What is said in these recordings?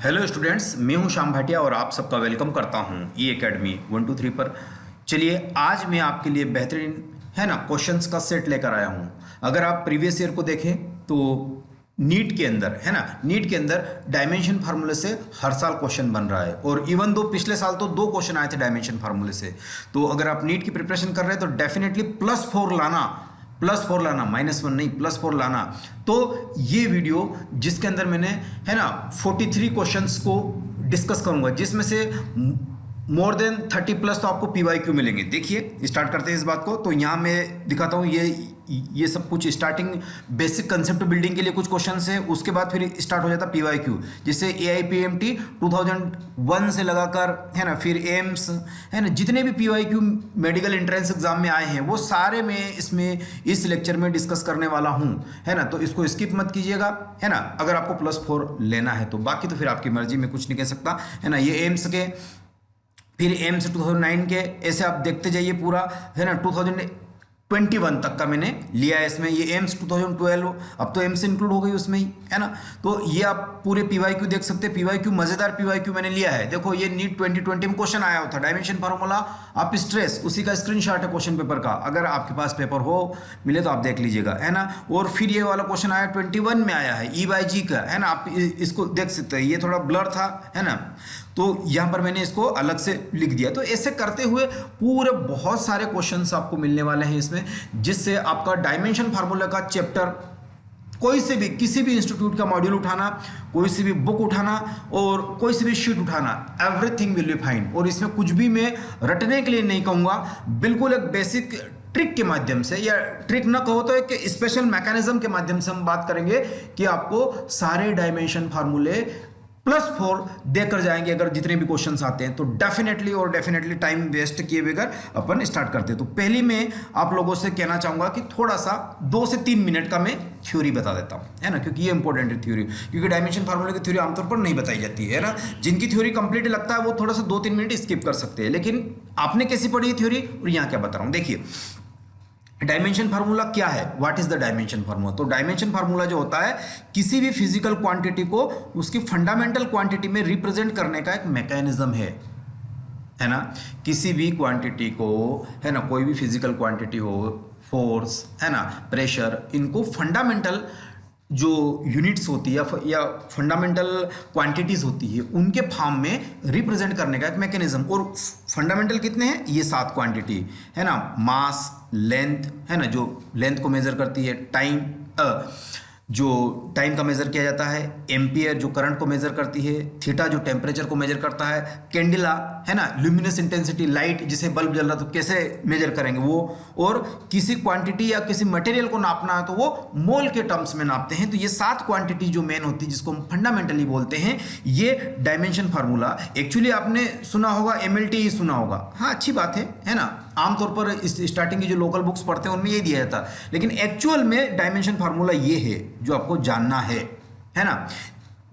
Hello students, मैं हूं श्याम भाटिया और आप सबका वेलकम करता हूं ई एकेडमी 123 पर। चलिए आज मैं आपके लिए बेहतरीन है ना क्वेश्चंस का सेट लेकर आया हूं। अगर आप प्रीवियस ईयर को देखें तो नीट के अंदर है ना, नीट के अंदर डायमेंशन फार्मूले से हर साल क्वेश्चन बन रहा है। और इवन दो पिछले साल तो 2 क्वेश्चन आए थे डायमेंशन फार्मूले से। तो अगर आप नीट की प्रिपरेशन कर रहे हैं तो डेफिनेटली +4 लाना, +4 लाना, -1 नहीं, +4 लाना। तो ये वीडियो जिसके अंदर मैंने है ना 43 क्वेश्चंस को डिस्कस करूंगा, जिसमें से मोर देन 30+ तो आपको PYQ मिलेंगे। देखिए स्टार्ट करते हैं इस बात को। तो यहाँ मैं दिखाता हूँ ये सब कुछ स्टार्टिंग बेसिक कंसेप्ट बिल्डिंग के लिए कुछ क्वेश्चंस है, उसके बाद फिर स्टार्ट हो जाता है PYQ, जिससे AIPMT 2001 से लगाकर है ना, फिर एम्स है ना, जितने भी PYQ मेडिकल एंट्रेंस एग्जाम में आए हैं वो सारे मैं इसमें इस लेक्चर में डिस्कस करने वाला हूँ, है ना। तो इसको स्किप मत कीजिएगा, है ना, अगर आपको +4 लेना है तो। बाकी तो फिर आपकी मर्जी, में कुछ नहीं कह सकता, है ना। ये एम्स के, फिर एम्स 2009 के, ऐसे आप देखते जाइए पूरा, है ना। 2021 तक का मैंने लिया है इसमें। ये एम्स 2012, अब तो एम्स इंक्लूड हो गई उसमें ही, है ना। तो ये आप पूरे PYQ देख सकते हैं। PYQ मजेदार PYQ मैंने लिया है। देखो ये नीट 2020 में क्वेश्चन आया था, डायमेंशन फार्मूला आप स्ट्रेस, उसी का स्क्रीनशॉट है क्वेश्चन पेपर का। अगर आपके पास पेपर हो मिले तो आप देख लीजिएगा, है ना। और फिर ये वाला क्वेश्चन आया 21 में आया है E/G का, है ना। आप इसको देख सकते हैं, ये थोड़ा ब्लर था, है ना। तो यहाँ पर मैंने इसको अलग से लिख दिया। तो ऐसे करते हुए पूरे बहुत सारे क्वेश्चंस आपको मिलने वाले हैं इसमें, जिससे आपका डायमेंशन फार्मूला का चैप्टर कोई से भी, किसी भी इंस्टीट्यूट का मॉड्यूल उठाना, कोई सी भी बुक उठाना और कोई सी भी शीट उठाना, एवरीथिंग विल बी फाइन। और इसमें कुछ भी मैं रटने के लिए नहीं कहूँगा, बिल्कुल एक बेसिक ट्रिक के माध्यम से, या ट्रिक ना कहो तो एक स्पेशल मैकेनिज्म के माध्यम से हम बात करेंगे कि आपको सारे डायमेंशन फार्मूले +4 देकर जाएंगे अगर जितने भी क्वेश्चंस आते हैं। तो डेफिनेटली टाइम वेस्ट किए बगैर अपन स्टार्ट करते हैं। तो पहले मैं आप लोगों से कहना चाहूंगा कि थोड़ा सा 2 से 3 मिनट का मैं थ्योरी बता देता हूं, है ना, क्योंकि ये इंपॉर्टेंट है थ्योरी, क्योंकि डायमेंशन फार्मूले की थ्योरी आमतौर पर नहीं बताई जाती है ना। जिनकी थ्योरी कंप्लीट लगता है वो थोड़ा सा 2-3 मिनट स्किप कर सकते हैं। लेकिन आपने कैसी पढ़ी है थ्योरी और यहाँ क्या बता रहा हूँ, देखिए डायमेंशन फार्मूला क्या है, what is the dimension formula. तो डायमेंशन फार्मूला जो होता है किसी भी फिजिकल क्वांटिटी को उसकी फंडामेंटल क्वांटिटी में रिप्रेजेंट करने का एक मैकेनिज्म है ना। किसी भी क्वांटिटी को, है ना, कोई भी फिजिकल क्वांटिटी हो, फोर्स, है ना, प्रेशर, इनको फंडामेंटल जो यूनिट्स होती है या फंडामेंटल क्वांटिटीज होती है उनके फॉर्म में रिप्रेजेंट करने का एक मैकेनिज्म। और फंडामेंटल कितने हैं, ये 7 क्वांटिटी, है ना। मास, लेंथ, है ना, जो लेंथ को मेजर करती है, टाइम, जो टाइम का मेजर किया जाता है, एम्पियर जो करंट को मेजर करती है, थीटा जो टेम्परेचर को मेजर करता है, कैंडिला, है ना, ल्यूमिनस इंटेंसिटी, लाइट, जिसे बल्ब जल रहा तो कैसे मेजर करेंगे वो। और किसी क्वांटिटी या किसी मटेरियल को नापना है तो वो मोल के टर्म्स में नापते हैं। तो ये 7 क्वांटिटी जो मेन होती है जिसको हम फंडामेंटली बोलते हैं, ये डायमेंशन फार्मूला। एक्चुअली आपने सुना होगा MLT ही सुना होगा, हाँ अच्छी बात है ना। आमतौर पर स्टार्टिंग की जो लोकल बुक्स पढ़ते हैं उनमें ये दिया जाता है, लेकिन एक्चुअल में डायमेंशन फार्मूला ये है जो आपको जानना है ना,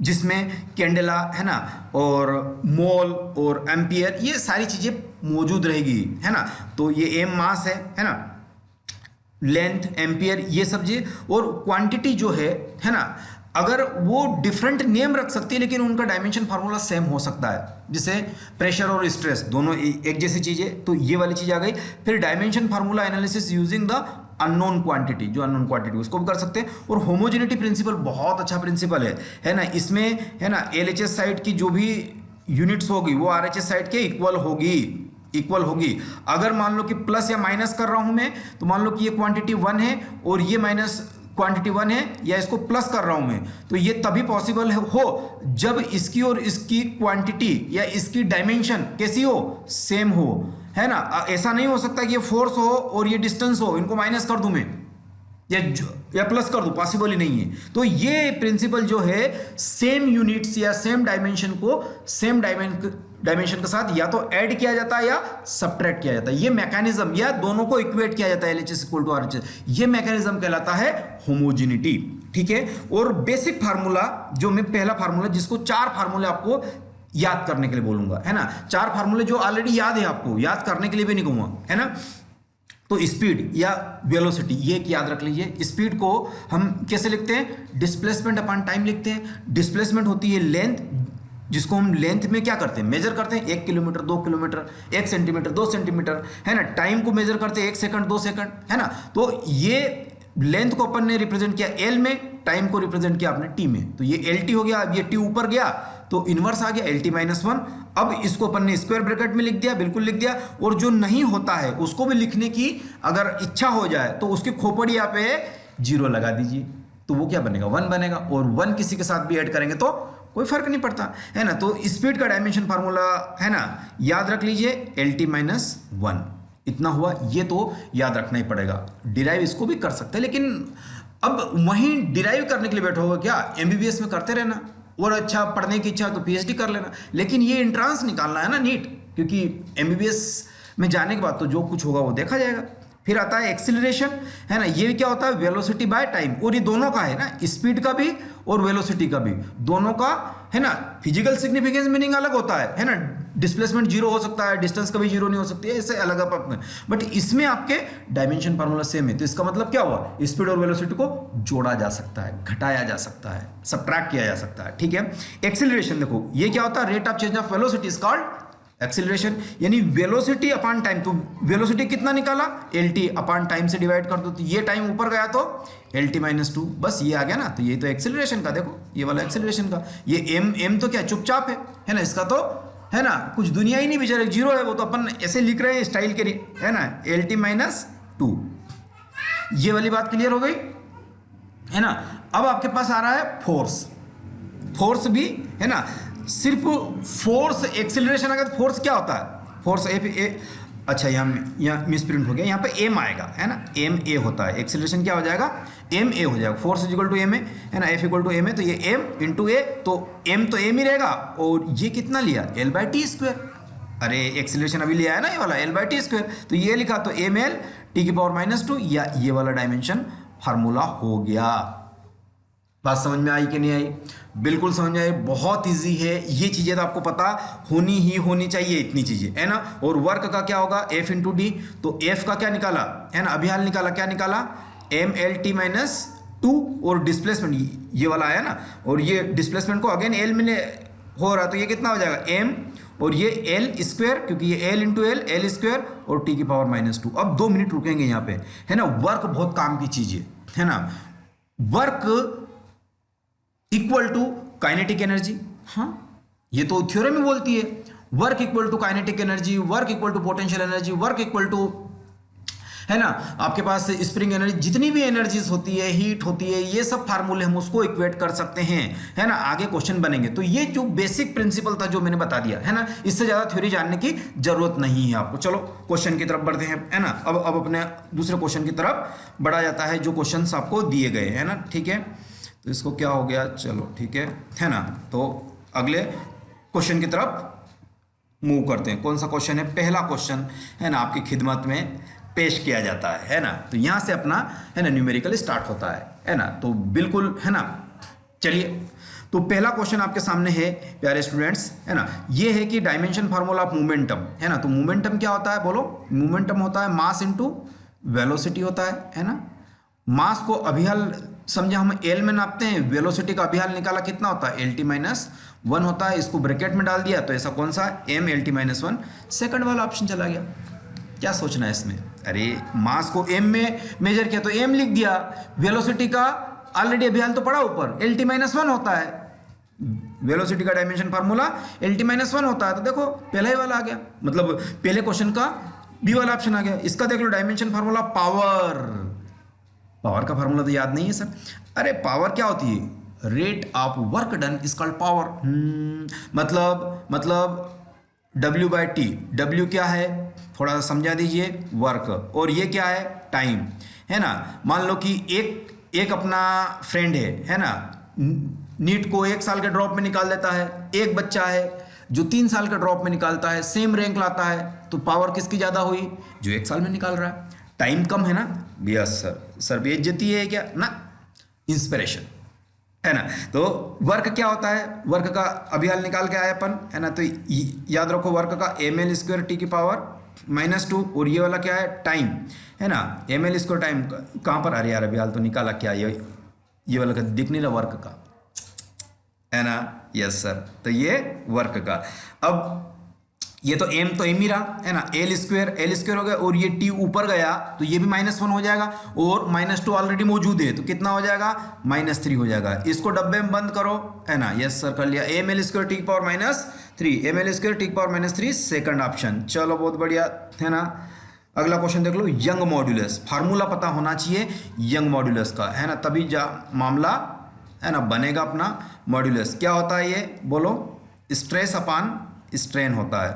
जिसमें कैंडेला, है ना, और मोल और एम्पियर, ये सारी चीजें मौजूद रहेगी, है ना। तो ये एम मास है ना, लेंथ, एम्पियर, ये सब चीज। और क्वांटिटी जो है ना, अगर वो डिफरेंट नेम रख सकती है लेकिन उनका डायमेंशन फार्मूला सेम हो सकता है, जैसे प्रेशर और स्ट्रेस दोनों एक जैसी चीज है। तो ये वाली चीज आ गई। फिर dimension formula analysis using the unknown quantity, जो अननोन क्वांटिटी उसको भी कर सकते हैं। और होमोजेनिटी प्रिंसिपल बहुत अच्छा प्रिंसिपल है ना। इसमें, है ना, LHS साइड की जो भी यूनिट्स होगी वो RHS साइड के इक्वल होगी। अगर मान लो कि प्लस या माइनस कर रहा हूं मैं, तो मान लो कि ये क्वांटिटी 1 है और ये माइनस क्वांटिटी 1 है, या इसको प्लस कर रहा हूं मैं, तो ये तभी पॉसिबल हो जब इसकी और इसकी क्वांटिटी या इसकी डायमेंशन कैसी हो, सेम हो, है ना। ऐसा नहीं हो सकता कि ये फोर्स हो और ये डिस्टेंस हो, इनको माइनस कर दूं मैं या प्लस कर दूं, पॉसिबल ही नहीं है। तो ये प्रिंसिपल जो है सेम यूनिट्स या सेम डायमेंशन को सेम डायमेंशन के साथ या तो ऐड किया जाता है या सब्ट्रैक्ट किया जाता है। ये मैकेनिज्म, या दोनों को इक्वेट किया जाता है, LHS इक्वल टू RHS, ये मैकेनिज्म कहलाता है होमोजेनिटी, ठीक है। और बेसिक फार्मूला जो मैं पहला फार्मूला, जिसको 4 फार्मूले आपको याद करने के लिए बोलूंगा, है ना। 4 फार्मूले जो ऑलरेडी याद है, आपको याद करने के लिए भी नहीं कहूंगा, है ना। तो स्पीड या वेलोसिटी, ये एक याद रख लीजिए। स्पीड को हम कैसे लिखते हैं, डिस्प्लेसमेंट अपॉन टाइम लिखते हैं। डिस्प्लेसमेंट होती है लेंथ, जिसको हम लेंथ में क्या करते हैं, मेजर करते हैं, 1 किलोमीटर, 2 किलोमीटर, 1 सेंटीमीटर, 2 सेंटीमीटर, है ना। टाइम को मेजर करते हैं 1 सेकंड, 2 सेकंड, है ना। तो ये लेंथ को अपन ने रिप्रेजेंट किया एल में, टाइम को रिप्रेजेंट किया आपने टी में। तो ये एल टी हो गया। अब ये टी ऊपर गया तो इनवर्स आ गया एल टी माइनस वन। अब इसको अपन ने स्क्वायर ब्रैकेट में लिख दिया, बिल्कुल लिख दिया। और जो नहीं होता है उसको भी लिखने की अगर इच्छा हो जाए तो उसकी खोपड़ी यहाँ पे 0 लगा दीजिए, तो वो क्या बनेगा, 1 बनेगा। और 1 किसी के साथ भी ऐड करेंगे तो कोई फर्क नहीं पड़ता, है ना। तो स्पीड का डायमेंशन फार्मूला, है ना, याद रख लीजिए एल टी माइनस वन, इतना हुआ। ये तो याद रखना ही पड़ेगा। डिराइव इसको भी कर सकते हैं, लेकिन अब वहीं डिराइव करने के लिए बैठो हो क्या, एमबीबीएस में करते रहना, और अच्छा पढ़ने की इच्छा तो पीएचडी कर लेना। लेकिन ये एंट्रांस निकालना है ना, नीट, क्योंकि एमबीबीएस में जाने के बाद तो जो कुछ होगा वो देखा जाएगा। फिर आता है एक्सीलरेशन, है ना। ये क्या होता है, वेलोसिटी बाय टाइम। और ये दोनों का है ना, स्पीड का भी और वेलोसिटी का भी, दोनों का, है ना। फिजिकल सिग्निफिकेंस मीनिंग अलग होता है ना। डिस्प्लेसमेंट 0 हो सकता है, डिस्टेंस कभी 0 नहीं हो सकती है, इससे अलग अपने। बट इसमें आपके डायमेंशन फार्मूला सेम है। तो इसका मतलब क्या हुआ, स्पीड और वेलोसिटी को जोड़ा जा सकता है, घटाया जा सकता है, सबट्रैक्ट किया जा सकता है, ठीक है। एक्सीलरेशन देखो, ये क्या होता है, rate of change of velocity is called acceleration, यानी वेलोसिटी अपॉन टाइम। तो वेलोसिटी कितना निकाला, एल टी अपॉन टाइम से डिवाइड कर दो, तो ये टाइम ऊपर गया तो एल टी माइनस टू, बस ये आ गया ना। तो ये तो एक्सीलरेशन का, देखो ये वाला एक्सीलरेशन का। ये एम तो क्या चुपचाप है ना, इसका तो, है ना, कुछ दुनिया ही नहीं, बेचारे 0 है, वो तो अपन ऐसे लिख रहे हैं स्टाइल के लिए, है ना, एल टी माइनस टू। ये वाली बात क्लियर हो गई, है ना। अब आपके पास आ रहा है फोर्स। फोर्स भी, है ना, सिर्फ फोर्स एक्सीलरेशन अगर फोर्स क्या होता है, फोर्स अच्छा यहाँ मिसप्रिंट हो गया, यहाँ पे एम आएगा, है ना, एम ए होता है। एक्सीलरेशन क्या हो जाएगा, एम ए हो जाएगा। Force is equal to M A, है ना, F equal to M A, तो ये एम इंटू ए, तो एम तो एम ही रहेगा। और ये कितना लिया, एल बाई टी स्क्वायर। अरे एक्सीलरेशन अभी लिया है ना ये वाला, एल बाई टी स्क्वायर, तो ये लिखा तो एम एल टी की पावर माइनस टू, या ये वाला डायमेंशन फार्मूला हो गया। बात समझ में आई कि नहीं आई, बिल्कुल समझ में आई, बहुत इजी है। ये चीजें तो आपको पता होनी चाहिए, इतनी चीजें, है ना। और वर्क का क्या होगा, एफ इंटू डी, तो एफ का क्या निकाला, है ना, अभी हाल निकाला, क्या निकाला, M L T minus two, और डिस्प्लेसमेंट ये वाला आया ना, और ये डिस्प्लेसमेंट को अगेन एल में हो रहा, तो ये कितना हो जाएगा, एम, और ये एल स्क्वायर, क्योंकि ये एल इंटू एल स्क्वायर, और टी की पावर माइनस टू। अब 2 मिनट रुकेंगे यहाँ पे, है ना। वर्क बहुत काम की चीज है ना। Work equal to kinetic energy, हाँ, ये तो थ्योरम में बोलती है। Work equal to kinetic energy, work equal to potential energy, work equal to, है ना, आपके पास स्प्रिंग एनर्जी, जितनी भी एनर्जीज होती है, हीट होती है, ये सब फार्मूले हम उसको इक्वेट कर सकते हैं, है ना। आगे क्वेश्चन बनेंगे। तो ये जो बेसिक प्रिंसिपल था जो मैंने बता दिया, है ना, इससे ज्यादा थ्योरी जानने की जरूरत नहीं है आपको। चलो क्वेश्चन की तरफ बढ़ते हैं, है ना। अब अपने दूसरे क्वेश्चन की तरफ बढ़ा जाता है, जो क्वेश्चन आपको दिए गए, है ना, ठीक है। तो इसको क्या हो गया, चलो ठीक है ना। तो अगले क्वेश्चन की तरफ मूव करते हैं। कौन सा क्वेश्चन है, पहला क्वेश्चन, है ना, आपकी खिदमत में पेश किया जाता है ना। तो यहां से अपना, है ना, न्यूमेरिकल स्टार्ट होता है ना। तो बिल्कुल, है ना, चलिए। तो पहला क्वेश्चन आपके सामने है प्यारे स्टूडेंट्स, है ना। ये है कि डायमेंशन फार्मूला ऑफ मोमेंटम, है ना। तो मोमेंटम क्या होता है, बोलो। मोमेंटम होता है मास इनटू वेलोसिटी होता है ना। मास को अभिहल समझे हम एल में नापते हैं, वेलोसिटी का अभिहाल निकाला, कितना होता है, एल टी माइनस वन होता है। इसको ब्रैकेट में डाल दिया, तो ऐसा कौन सा, M L T minus one. Second वाला ऑप्शन चला गया। क्या सोचना है इसमें, अरे मास को एम में मेजर किया तो एम लिख दिया, वेलोसिटी का ऑलरेडी अभिहाल तो पड़ा ऊपर, एल टी माइनस वन होता है। वेलोसिटी का dimension formula L T minus one होता है। तो देखो पहला ही वाला आ गया, मतलब पहले क्वेश्चन का बी वाला ऑप्शन आ गया। इसका देख लो, डायमेंशन फार्मूला पावर। पावर का फार्मूला तो याद नहीं है सर। अरे पावर क्या होती है, rate of work done is called power. मतलब W बाई टी। W क्या है, थोड़ा सा समझा दीजिए, वर्क, और ये क्या है, टाइम, है ना। मान लो कि एक अपना फ्रेंड है ना, नीट को 1 साल के ड्रॉप में निकाल देता है। एक बच्चा है जो 3 साल के ड्रॉप में निकालता है, सेम रैंक लाता है, तो पावर किसकी ज़्यादा हुई, जो 1 साल में निकाल रहा है। टाइम कम है ना, यस सर बेइज्जती है क्या ना, इंस्पिरेशन, है ना। तो वर्क क्या होता है, वर्क का अभिहाल निकाल के आए अपन, है ना। तो याद रखो, वर्क का एम एल स्क्वायर टी की पावर माइनस टू, और ये वाला क्या है, टाइम, है ना। एम एल स्क्वायर टाइम कहाँ पर, अरे यार अभिहाल तो निकाला क्या, ये वाला का दिख नहीं रहा, वर्क का, है ना। यस सर, तो ये वर्क का। अब ये तो एम ही रहा है ना, एल स्क्वायर हो गया, और ये टी ऊपर गया तो ये भी -1 हो जाएगा, और -2 ऑलरेडी मौजूद है तो कितना हो जाएगा, -3 हो जाएगा। इसको डब्बे में बंद करो, है ना, यस सर कर लिया। एम एल स्क्वायर टी की power -3, M L square T की पावर -3, सेकंड ऑप्शन। चलो बहुत बढ़िया, है ना। अगला क्वेश्चन देख लो, यंग मॉड्यूलस। फार्मूला पता होना चाहिए यंग मॉड्यूलस का, है ना, तभी मामला, है ना, बनेगा अपना। मॉड्यूलस क्या होता है ये बोलो, स्ट्रेस अपान स्ट्रेन होता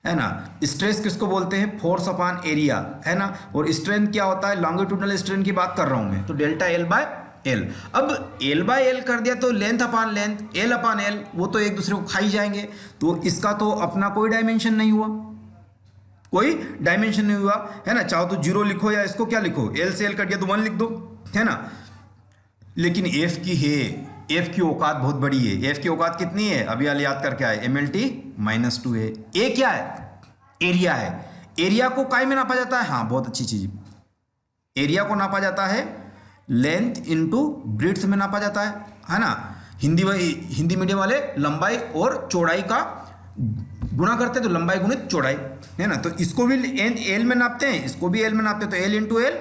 है ना। स्ट्रेस किसको बोलते हैं, फोर्स अपान एरिया, है ना। और स्ट्रेन क्या होता है, लॉन्गिट्यूडनल स्ट्रेन की बात कर रहा हूं मैं, तो डेल्टा एल बाय एल। अब एल बाय एल कर दिया तो लेंथ अपान लेंथ, एल अपान एल, वो तो एक दूसरे को खाई जाएंगे, तो इसका तो अपना कोई डायमेंशन नहीं हुआ, कोई डायमेंशन नहीं हुआ, है ना। चाहो तो 0 लिखो या इसको क्या लिखो, एल से एल कट गया तो 1 लिख दो, है ना। लेकिन एफ की है, एफ की औकात बहुत बड़ी है। एफ की औकात कितनी है, अभी याद करके आए, MLT -2 है। ए क्या है, एरिया है। एरिया को काय में नापा जाता है, हाँ बहुत अच्छी चीज, एरिया को नापा जाता है लेंथ इनटू ब्रीड्थ में नापा जाता है ना। हिंदी मीडियम वाले लंबाई और चौड़ाई का गुणा करते हैं, तो लंबाई गुणित चौड़ाई, है ना। तो इसको भी एल में नापते हैं, इसको भी एल में नापते हैं, तो L into L,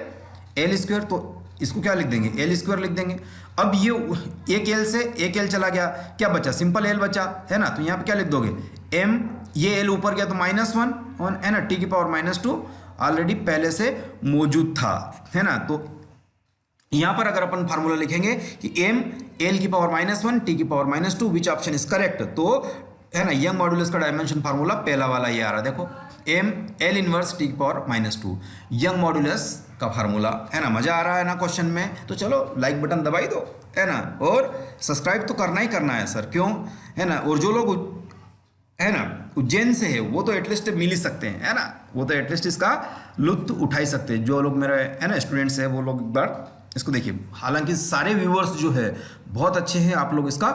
L square, तो इसको क्या लिख देंगे, एल स्क्वायर लिख देंगे। अब ये एक एल से एक एल चला गया, क्या बचा, सिंपल एल बचा, है ना। तो यहाँ पे क्या लिख दोगे, एम, ये एल ऊपर गया तो -1, है ना, टी की पावर -2 ऑलरेडी पहले से मौजूद था, है ना। तो यहाँ पर अगर अपन फार्मूला लिखेंगे कि एम एल की पावर -1 टी की power -2 which option is correct, तो है ना, यंग मॉड्यूलस का डायमेंशन फार्मूला पहला वाला ये आ रहा है, देखो एम एल इनवर्स टी की पावर -2 यंग मॉड्यूलस का फार्मूला, है ना। मजा आ रहा है ना क्वेश्चन में, तो चलो लाइक बटन दबाई दो, है ना, और सब्सक्राइब तो करना ही करना है सर, क्यों, है ना। और जो लोग, है ना, उज्जैन से है वो तो एटलीस्ट मिल ही सकते हैं, है ना, वो तो एटलीस्ट इसका लुत्फ उठा ही सकते हैं। जो लोग मेरे, है ना, स्टूडेंट्स हैं, वो लोग एक बार इसको देखिए। हालांकि सारे व्यूअर्स जो है बहुत अच्छे हैं, आप लोग इसका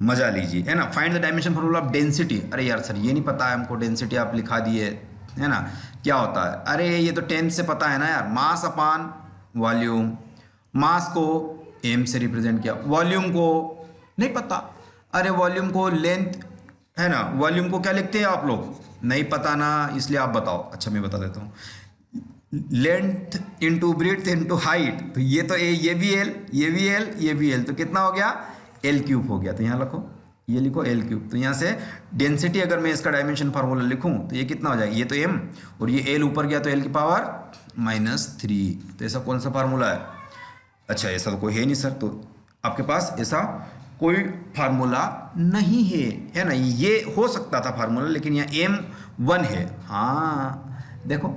मजा लीजिए, है ना। Find the dimension formula of density, अरे यार सर ये नहीं पता है हमको, डेंसिटी आप लिखा दिए, है ना, क्या होता है, अरे ये तो 10th से पता है ना यार, मास अपान वॉल्यूम। मास को एम से रिप्रेजेंट किया, वॉल्यूम को नहीं पता, अरे वॉल्यूम को लेंथ, है ना, वॉल्यूम को क्या लिखते हैं आप लोग, नहीं पता ना, इसलिए आप बताओ। अच्छा मैं बता देता हूँ, लेंथ इंटू ब्रीड्थ इंटू हाइट, तो ये तो ये भी एल, ये भी एल, ये भी एल, तो कितना हो गया, L³ हो गया। तो यहाँ लिखो, ये लिखो L³। तो यहाँ से डेंसिटी अगर मैं इसका डायमेंशन फार्मूला लिखूँ तो ये कितना हो जाएगा, ये तो m, और ये L ऊपर गया तो L की पावर -3। तो ऐसा कौन सा फार्मूला है, अच्छा ऐसा तो कोई है नहीं सर, तो आपके पास ऐसा कोई फार्मूला नहीं है ना। ये हो सकता था फार्मूला, लेकिन यहाँ M1 है, हाँ देखो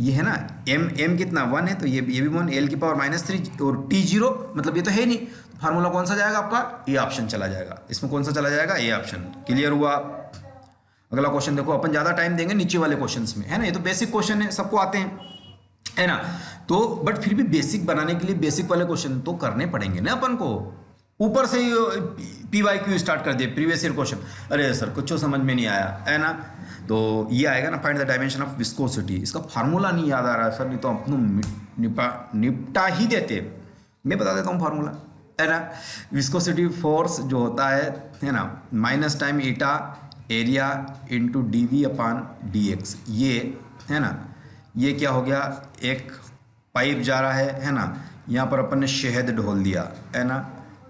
ये है ना, m कितना 1 है, तो ये भी 1, L की पावर -3 और T0 मतलब ये तो है नहीं, फार्मूला कौन सा जाएगा आपका, ए ऑप्शन चला जाएगा। इसमें कौन सा चला जाएगा, ए ऑप्शन। क्लियर हुआ। अगला क्वेश्चन देखो, अपन ज़्यादा टाइम देंगे नीचे वाले क्वेश्चंस में, है ना, ये तो बेसिक क्वेश्चन है, सबको आते हैं, है ना। तो बट फिर भी बेसिक बनाने के लिए बेसिक वाले क्वेश्चन तो करने पड़ेंगे ना अपन को। ऊपर से PYQ स्टार्ट कर दिए, प्रीवियस ईयर क्वेश्चन, अरे सर कुछ समझ में नहीं आया, है ना। तो ये आएगा ना, find the dimension of viscosity. इसका फार्मूला नहीं याद आ रहा है सर, नहीं तो अपना निपटा ही देते। मैं बता देता हूँ फार्मूला, है ना। विस्कोसिटी फोर्स जो होता है ना, माइनस टाइम ईटा एरिया इंटू dV अपान dx, ये है ना। ये क्या हो गया, एक पाइप जा रहा है ना, यहाँ पर अपन ने शहद ढोल दिया, है ना,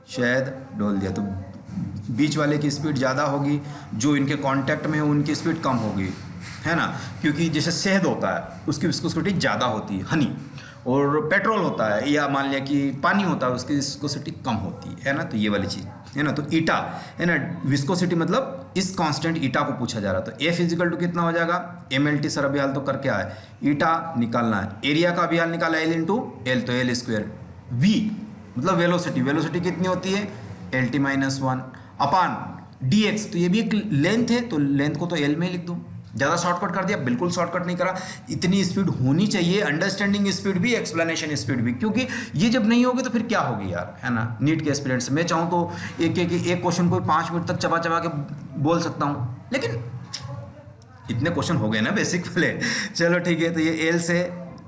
शहद ढोल दिया, तो बीच वाले की स्पीड ज़्यादा होगी, जो इनके कांटेक्ट में है उनकी स्पीड कम होगी, है ना, क्योंकि जैसे शहद होता है उसकी विस्कोसिटी ज़्यादा होती है, हनी, और पेट्रोल होता है या मान लिया कि पानी होता है उसकी विस्कोसिटी कम होती है ना। तो ये वाली चीज़ है ना। तो ईटा है ना, विस्कोसिटी मतलब इस कांस्टेंट ईटा को पूछा जा रहा है, तो F इजिकल टू कितना हो जाएगा, MLT सर अभी हाल तो करके आए, ईटा निकालना है, एरिया का अभी हाल निकाला L इंटू एल, तो L स्क्वायर, V मतलब वेलोसिटी, वेलोसिटी कितनी होती है LT-1 अपान dx, तो ये भी एक लेंथ है, तो लेंथ को तो L में ही लिख दूँ। ज़्यादा शॉर्टकट कर दिया, बिल्कुल शॉर्टकट नहीं करा, इतनी स्पीड होनी चाहिए, अंडरस्टैंडिंग स्पीड भी, एक्सप्लेनेशन स्पीड भी, क्योंकि ये जब नहीं होगी तो फिर क्या होगी यार, है ना। नीट के एस्पिरेंट से मैं चाहूँ तो एक क्वेश्चन को 5 मिनट तक चबा चबा के बोल सकता हूँ, लेकिन इतने क्वेश्चन हो गए ना बेसिक वाले। चलो ठीक है, तो ये L से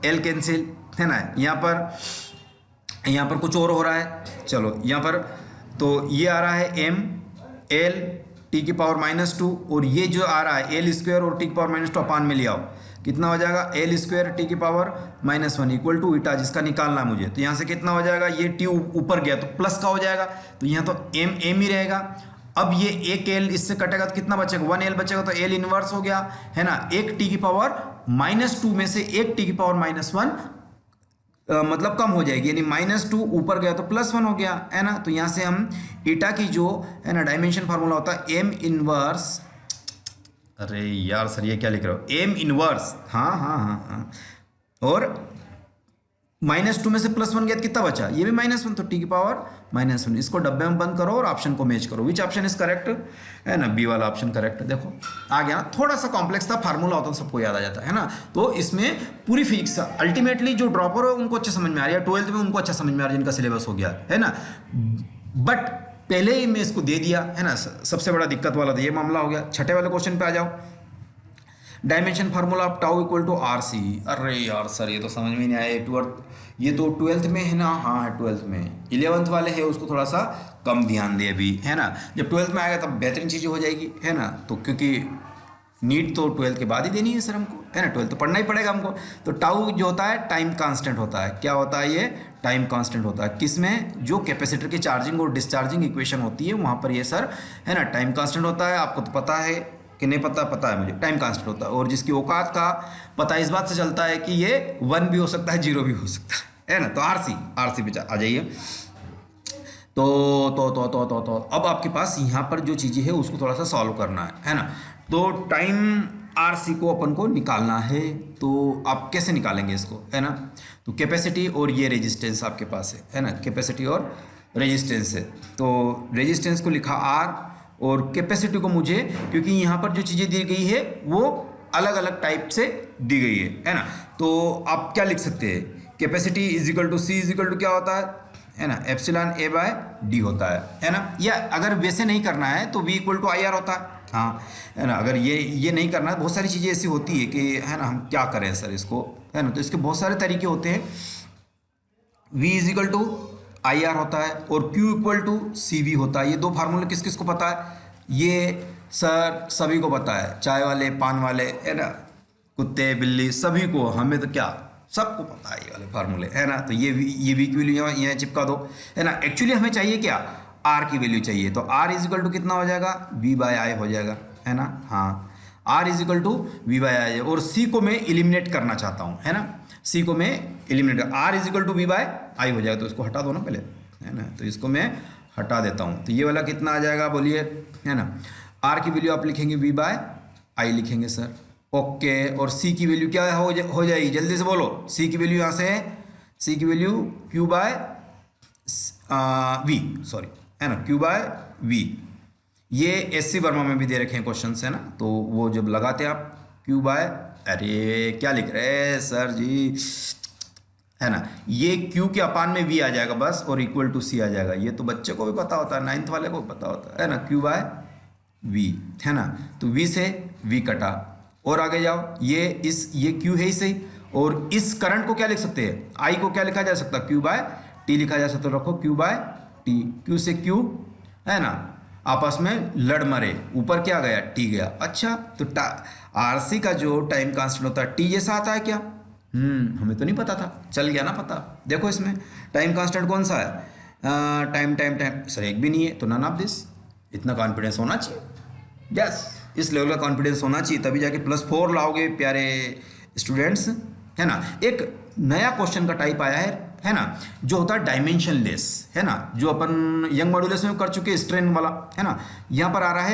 L कैंसिल, है ना। यहाँ पर कुछ और हो रहा है, चलो यहाँ पर तो ये आ रहा है M, एल टी की पावर -2 और ये जो आ रहा है एल स्क्वायर और टी की पावर -2 अपान में ले आओ, कितना हो जाएगा एल स्क्वायर टी की पावर -1 इक्वल टू ईटा, जिसका निकालना है मुझे। तो यहाँ से कितना हो जाएगा, ये टी ऊपर गया तो प्लस का हो जाएगा, तो यहाँ तो एम एम ही रहेगा। अब ये एक एल इससे कटेगा तो कितना बचेगा, 1 एल बचेगा, तो एल इनवर्स हो गया है ना। एक टी की पावर -2 में से एक टी की पावर -1 मतलब कम हो जाएगी, यानी -2 ऊपर गया तो +1 हो गया है ना। तो यहाँ से हम ईटा की जो है ना डायमेंशन फार्मूला होता है एम इनवर्स, अरे यार सर ये क्या लिख रहे हो, एम इनवर्स, हाँ हाँ हाँ हाँ, और -2 में से +1 गया तो कितना बचा, ये भी -1, तो टी की पावर -1। इसको डब्बे में बंद करो और ऑप्शन को मैच करो, विच ऑप्शन इज करेक्ट है ना, बी वाला ऑप्शन करेक्ट। देखो आ गया, थोड़ा सा कॉम्प्लेक्स था, फार्मूला होता तो सबको याद आ जाता है ना। तो इसमें पूरी फिजिक्स अल्टीमेटली जो ड्रॉपर है उनको अच्छा समझ में आ रहा है, 12th में उनको अच्छा समझ में आ रहा है जिनका सिलेबस हो गया है ना। बट पहले ही मैं इसको दे दिया है ना, सबसे बड़ा दिक्कत वाला तो ये मामला हो गया। छठे वाले क्वेश्चन पे आ जाओ, dimension formula of tau equal to R C. अरे यार सर ये तो समझ में नहीं आया, ये तो 12th में है ना, हाँ 12th में, 11th वाले है उसको थोड़ा सा कम ध्यान दे अभी है ना, जब 12th में आएगा तब बेहतरीन चीज़ें हो जाएगी है ना। तो क्योंकि नीट तो 12th के बाद ही देनी है सर हमको है ना, 12th तो पढ़ना ही पड़ेगा हमको। तो टाउ जो होता है टाइम कांस्टेंट होता है, क्या होता है ये टाइम कांस्टेंट होता है, किसमें, जो कैपेसिटर की चार्जिंग और डिस्चार्जिंग इक्वेशन होती है वहाँ पर ये सर है ना टाइम कांस्टेंट होता है। आपको तो पता है कि नहीं पता, पता है मुझे, टाइम कांस्टेंट होता है। और जिसकी औकात का पता इस बात से चलता है कि ये 1 भी हो सकता है 0 भी हो सकता है ना। तो आरसी पे आ जाइए। तो अब आपके पास यहाँ पर जो चीज़ें है उसको थोड़ा सा सॉल्व करना है ना। तो टाइम आरसी को अपन को निकालना है, तो आप कैसे निकालेंगे इसको है ना। तो कैपेसिटी और ये रेजिस्टेंस आपके पास है ना, कैपेसिटी और रेजिस्टेंस है। तो रेजिस्टेंस को लिखा आर और कैपेसिटी को मुझे, क्योंकि यहाँ पर जो चीज़ें दी गई है वो अलग अलग टाइप से दी गई है ना। तो आप क्या लिख सकते हैं, capacity equal to C equal to क्या होता है ना, एप्सिलॉन ए बाय डी होता है ना। या अगर वैसे नहीं करना है तो V equal to I R होता है, हाँ है ना। अगर ये नहीं करना है, बहुत सारी चीज़ें ऐसी होती है कि है ना हम क्या करें सर इसको है ना, तो इसके बहुत सारे तरीके होते हैं। v equal to I R होता है और q equal to C V होता है। ये दो फार्मूले किस किस को पता है, ये सर सभी को पता है, चाय वाले पान वाले है ना, कुत्ते बिल्ली सभी को, हमें तो क्या सबको पता है ये वाले फार्मूले है ना। तो ये v की वैल्यू यहाँ चिपका दो है ना। एक्चुअली हमें चाहिए क्या, r की वैल्यू चाहिए, तो r इजिकल टू कितना हो जाएगा, v बाय आई हो जाएगा है ना, हाँ r is equal to v by I. और c को मैं एलिमिनेट करना चाहता हूँ है ना, c को मैं eliminate, r is equal to v by I हो जाएगा। तो इसको हटा दो ना पहले है ना, तो इसको मैं हटा देता हूँ। तो ये वाला कितना आ जाएगा बोलिए है ना, r की वैल्यू आप लिखेंगे v बाय आई लिखेंगे सर, ओके। और c की वैल्यू क्या हो जाएगी, जल्दी से बोलो, c की वैल्यू यहाँ से है, c की value q by v, sorry है ना, q बाय v। ये एस सी वर्मा में भी दे रखे हैं क्वेश्चन है ना, तो वो जब लगाते हैं आप q बाय, अरे क्या लिख रहे हैं सर जी है ना, ये q के अपान में v आ जाएगा बस, और इक्वल टू c आ जाएगा। ये तो बच्चे को भी पता होता है, 9th वाले को पता होता है ना, q बाय v है ना। तो v से v कटा और आगे जाओ, ये q है इसे, और इस करंट को क्या लिख सकते हैं, i को क्या लिखा जा सकता है, q बाय t लिखा जा सकता है। रखो q बाय t, q से q है ना आपस में लड़ मरे, ऊपर क्या गया t गया। अच्छा तो आरसी का जो टाइम कांस्टेंट होता है t जैसा आता है क्या, हमें तो नहीं पता था, चल गया ना पता। देखो इसमें टाइम कांस्टेंट कौन सा है, टाइम सर एक भी नहीं है, तो नन ऑफ दिस। इतना कॉन्फिडेंस होना चाहिए, यस इस लेवल का कॉन्फिडेंस होना चाहिए, तभी जाके +4 लाओगे प्यारे स्टूडेंट्स है ना। एक नया क्वेश्चन का टाइप आया है ना, जो होता है डायमेंशन लेस है ना, जो अपन यंग मॉड्यूलस में कर चुके स्ट्रेन वाला है ना। यहाँ पर आ रहा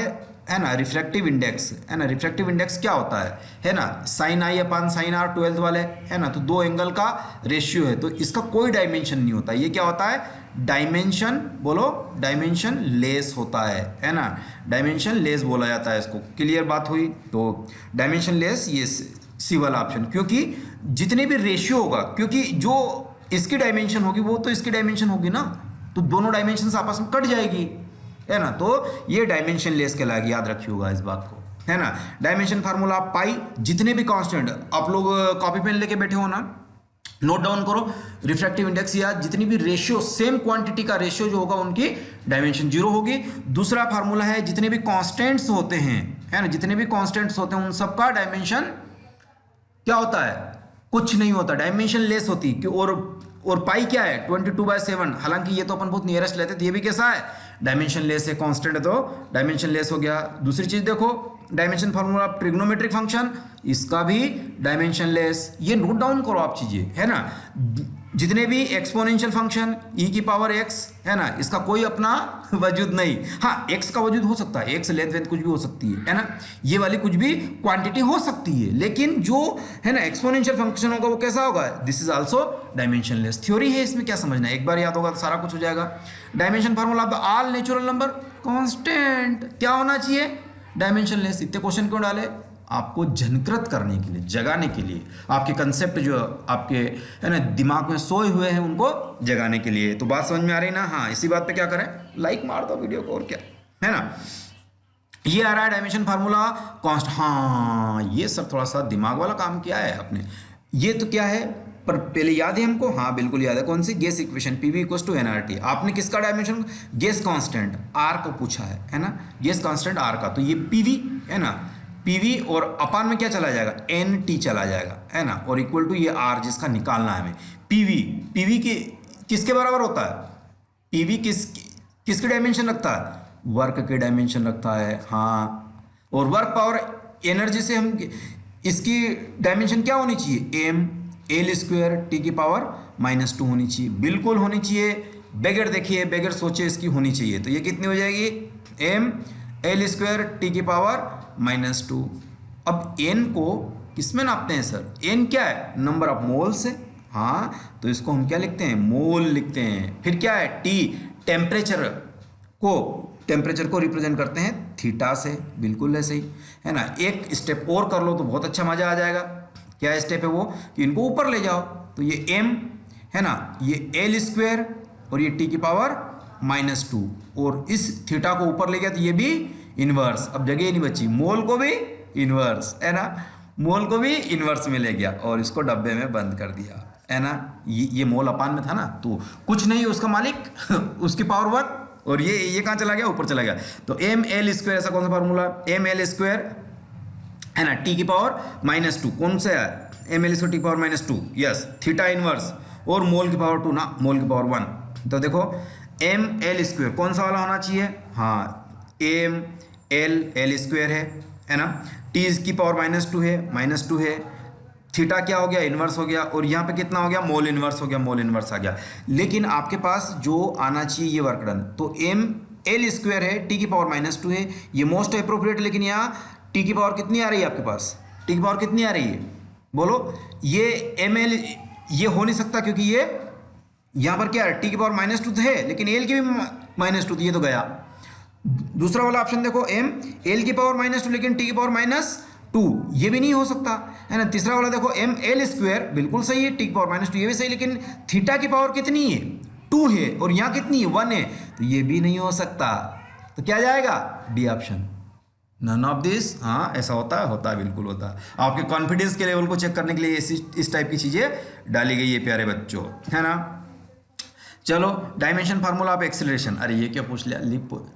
है ना रिफ्रैक्टिव इंडेक्स है ना। रिफ्रैक्टिव इंडेक्स क्या होता है ना, sine I upon sine R 12th वाले है ना, तो दो एंगल का रेशियो है, तो इसका कोई डायमेंशन नहीं होता। ये क्या होता है, डायमेंशन, बोलो डायमेंशन लेस होता है ना, डायमेंशन लेस बोला जाता है इसको। क्लियर बात हुई, तो डायमेंशन लेस ये सी वाला ऑप्शन, क्योंकि जितने भी रेशियो होगा, क्योंकि जो इसकी डायमेंशन होगी वो तो इसकी डायमेंशन होगी ना, तो दोनों डायमेंशन आपस में कट जाएगी है ना। तो ये डायमेंशन लेस कहलाएगी, याद रखिएगा इस बात को है ना। डायमेंशन फार्मूला पाई, जितने भी कांस्टेंट आप लोग कॉपी पेन लेके बैठे हो ना, नोट डाउन करो, रिफ्रैक्टिव इंडेक्स या जितनी भी रेशियो, सेम क्वांटिटी का रेशियो जो होगा उनकी डायमेंशन जीरो होगी। दूसरा फार्मूला है जितने भी कांस्टेंट्स होते हैं, है ना, जितने भी कांस्टेंट्स होते हैं उन सबका डायमेंशन क्या होता है, कुछ नहीं होता, डायमेंशन लेस होती है। और पाई क्या है 22/7, हालांकि ये तो अपन बहुत नियरेस्ट लेते थे, ये भी कैसा है डायमेंशन लेस है, कांस्टेंट है तो डायमेंशन लेस हो गया। दूसरी चीज देखो डायमेंशन फार्मूला ट्रिग्नोमेट्रिक फंक्शन, इसका भी डायमेंशन लेस, ये नोट डाउन करो आप चीजें, है ना। जितने भी एक्सपोनेंशियल फंक्शन e की पावर x, है ना, इसका कोई अपना वजूद नहीं, हाँ x का वजूद हो सकता है, x लेंथ वेंथ कुछ भी हो सकती है ना, ये वाली कुछ भी क्वांटिटी हो सकती है, लेकिन जो है ना एक्सपोनेंशियल फंक्शन होगा वो कैसा होगा, this is also dimension less. Theory है, इसमें क्या समझना है, एक बार याद होगा तो सारा कुछ हो जाएगा। Dimension formula of the all natural number constant क्या होना चाहिए, डायमेंशन लेस। इतने क्वेश्चन क्यों डाले, आपको जनकृत करने के लिए, जगाने के लिए, आपके कंसेप्ट जो आपके है ना दिमाग में सोए हुए हैं उनको जगाने के लिए। तो बात समझ में आ रही ना, हाँ इसी बात पे क्या करें, लाइक मार दो वीडियो को, और क्या है ना। ये आ रहा है डायमेंशन फार्मूला कॉन्स्ट, हाँ ये सर थोड़ा सा दिमाग वाला काम किया है आपने। ये तो क्या है, पर पहले याद है हमको, हाँ बिल्कुल याद है, कौन सी, gas equation PV equals to NRT. आपने किसका डायमेंशन, गेस कांस्टेंट आर को पूछा है ना, गेस कांस्टेंट आर का, तो ये पीवी है ना, पीवी और अपान में क्या चला जाएगा, एन टी चला जाएगा, है ना, और इक्वल टू ये आर जिसका निकालना है हमें। पीवी, पीवी के किसके बराबर होता है, पीवी किसकी डायमेंशन रखता है, वर्क के डायमेंशन रखता है, हाँ। और वर्क पावर एनर्जी से हम इसकी डायमेंशन क्या होनी चाहिए, एम एल स्क्वायर टी की पावर -2 होनी चाहिए, बिल्कुल होनी चाहिए, बगैर देखिए बगैर सोचे इसकी होनी चाहिए। तो ये कितनी हो जाएगी, एम एल स्क्वायर टी की पावर -2। अब एन को किसमें नापते हैं सर, एन क्या है, नंबर ऑफ मोल्स है, हाँ तो इसको हम क्या लिखते हैं, मोल लिखते हैं। फिर क्या है, टी टेम्परेचर को रिप्रेजेंट करते हैं थीटा से, बिल्कुल ऐसे ही है ना। एक स्टेप और कर लो तो बहुत अच्छा मजा आ जाएगा। क्या स्टेप है वो, कि इनको ऊपर ले जाओ, तो ये एम है ना, ये एल स्क्वायर और ये टी की पावर -2, और इस थीटा को ऊपर ले गया तो ये भी इनवर्स, अब जगह ही नहीं बची, मोल को भी इनवर्स है ना, मोल को भी इनवर्स में ले गया और इसको डब्बे में बंद कर दिया, है ना। ये मोल अपान में था ना, तो कुछ नहीं उसका मालिक उसकी पावर 1, और ये कहाँ चला गया, ऊपर चला गया। तो एम एल स्क्वायर, ऐसा कौन सा फार्मूला, एम एल स्क्वायर है ना, टी की पावर -2, कौन सा है, एम एल स्क्वायर टी की पावर -2, यस, थीटा इनवर्स, और मोल की पावर 2 ना, मोल की पावर 1। तो देखो एम एल स्क्वायर कौन सा वाला होना चाहिए, हाँ एम एल स्क्वायर है ना, टी की पावर -2 है, थीटा क्या हो गया, इन्वर्स हो गया, और यहाँ पे कितना हो गया, मोल इन्वर्स हो गया, मोल इन्वर्स आ गया। लेकिन आपके पास जो आना चाहिए ये वर्क डन, तो एम एल स्क्वायर है, टी की पावर -2 है, ये मोस्ट अप्रोप्रिएट, लेकिन यहाँ टी की पावर कितनी आ रही है आपके पास, टी की पावर कितनी आ रही है, बोलो, ये एम एल ये हो नहीं सकता, क्योंकि ये यहाँ पर क्या है, टी की पावर -2 तो है, लेकिन एल की भी -2, तो ये तो गया। दूसरा वाला ऑप्शन देखो, एम एल की पावर -2 लेकिन टी की पावर -2, ये भी नहीं हो सकता, है ना। तीसरा वाला देखो, एम एल स्क्वायर बिल्कुल सही है, टी की पावर -2 ये भी सही, लेकिन थीटा की पावर कितनी है, 2 है, और यहाँ कितनी है, 1 है, तो ये भी नहीं हो सकता। तो क्या जाएगा, D option, none of this. हाँ ऐसा होता है बिल्कुल होता है। आपके कॉन्फिडेंस के लेवल को चेक करने के लिए इस टाइप की चीज़ें डाली गई है प्यारे बच्चों, है ना। चलो डायमेंशन फार्मूला ऑफ एक्सेलरेशन, अरे ये क्या पूछ लिया, लिप,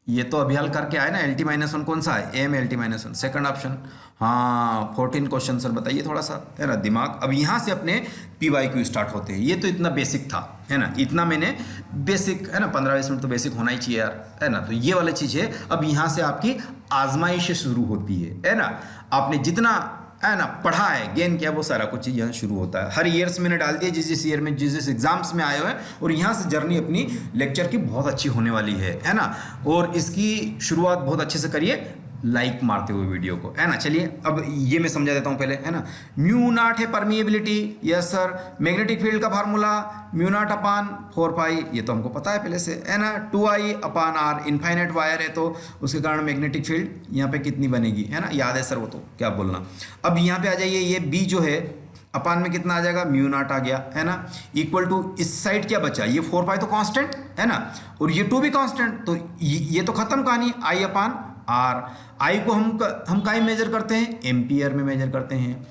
ये तो अभी हल करके आए ना, LT-1 कौन सा है, एम LT-1, सेकंड ऑप्शन, हाँ 14 क्वेश्चन सर, बताइए थोड़ा सा, है ना दिमाग। अब यहाँ से अपने PYQ स्टार्ट होते हैं, ये तो इतना बेसिक था, है ना, इतना मैंने बेसिक, है ना, 15-20 मिनट तो बेसिक होना ही चाहिए यार, है ना। तो ये वाली चीज़ है, अब यहाँ से आपकी आजमाइश शुरू होती है ना। आपने जितना है ना पढ़ा है, गेन किया, वो सारा कुछ चीज़ यहाँ शुरू होता है। हर ईयर्स मैंने डाल दिया, जिस ईयर में जिस एग्जाम्स में आए हुए हैं, और यहाँ से जर्नी अपनी लेक्चर की बहुत अच्छी होने वाली है ना। और इसकी शुरुआत बहुत अच्छे से करिए, लाइक मारते हुए वीडियो को, है ना। चलिए अब ये मैं समझा देता हूँ पहले, है ना। म्यू नॉट है permeability, yes sir. Magnetic field का फार्मूला म्यू नॉट अपान 4 पाई, ये तो हमको पता है पहले से, है ना। 2I अपान R, इनफाइनाइट वायर है तो उसके कारण मैग्नेटिक फील्ड यहाँ पे कितनी बनेगी, है ना, याद है सर वो तो, क्या बोलना। अब यहाँ पे आ जाइए, ये B जो है अपान में कितना आ जाएगा, म्यू नॉट आ गया, है ना, इक्वल टू इस साइड क्या बचा, ये 4 पाई तो कांस्टेंट है ना, और ये 2 भी कांस्टेंट, तो ये तो खत्म कहानी, I अपान R। I को हम काई मेजर करते हैं, एम्पियर में मेजर करते हैं।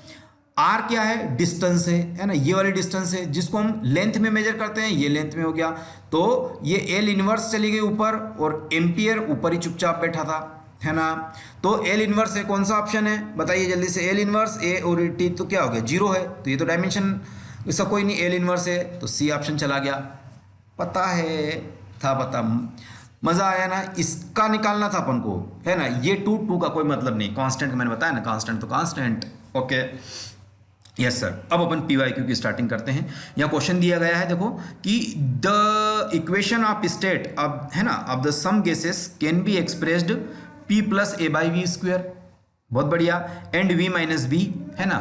आर क्या है, डिस्टेंस है ना, ये वाली डिस्टेंस है जिसको हम लेंथ में मेजर करते हैं, ये लेंथ में हो गया। तो ये एल इनवर्स चली गई ऊपर और एम्पियर ऊपर ही चुपचाप बैठा था, है ना। तो एल इनवर्स है, कौन सा ऑप्शन है बताइए जल्दी से। एल इनवर्स ए और टी तो क्या हो गया, जीरो है, तो ये तो डायमेंशन इसका कोई नहीं, एल इनवर्स है, तो सी ऑप्शन चला गया। पता है, था पता, मज़ा आया ना। इसका निकालना था अपन को, है ना। ये टू का कोई मतलब नहीं, कांस्टेंट मैंने बताया ना, कांस्टेंट तो कांस्टेंट। Okay yes sir. अब अपन PYQ की स्टार्टिंग करते हैं। यहाँ क्वेश्चन दिया गया है देखो कि द इक्वेशन ऑफ स्टेट अब है ना of the some gases can be expressed P plus a by V square, बहुत बढ़िया, एंड V माइनस बी, है ना,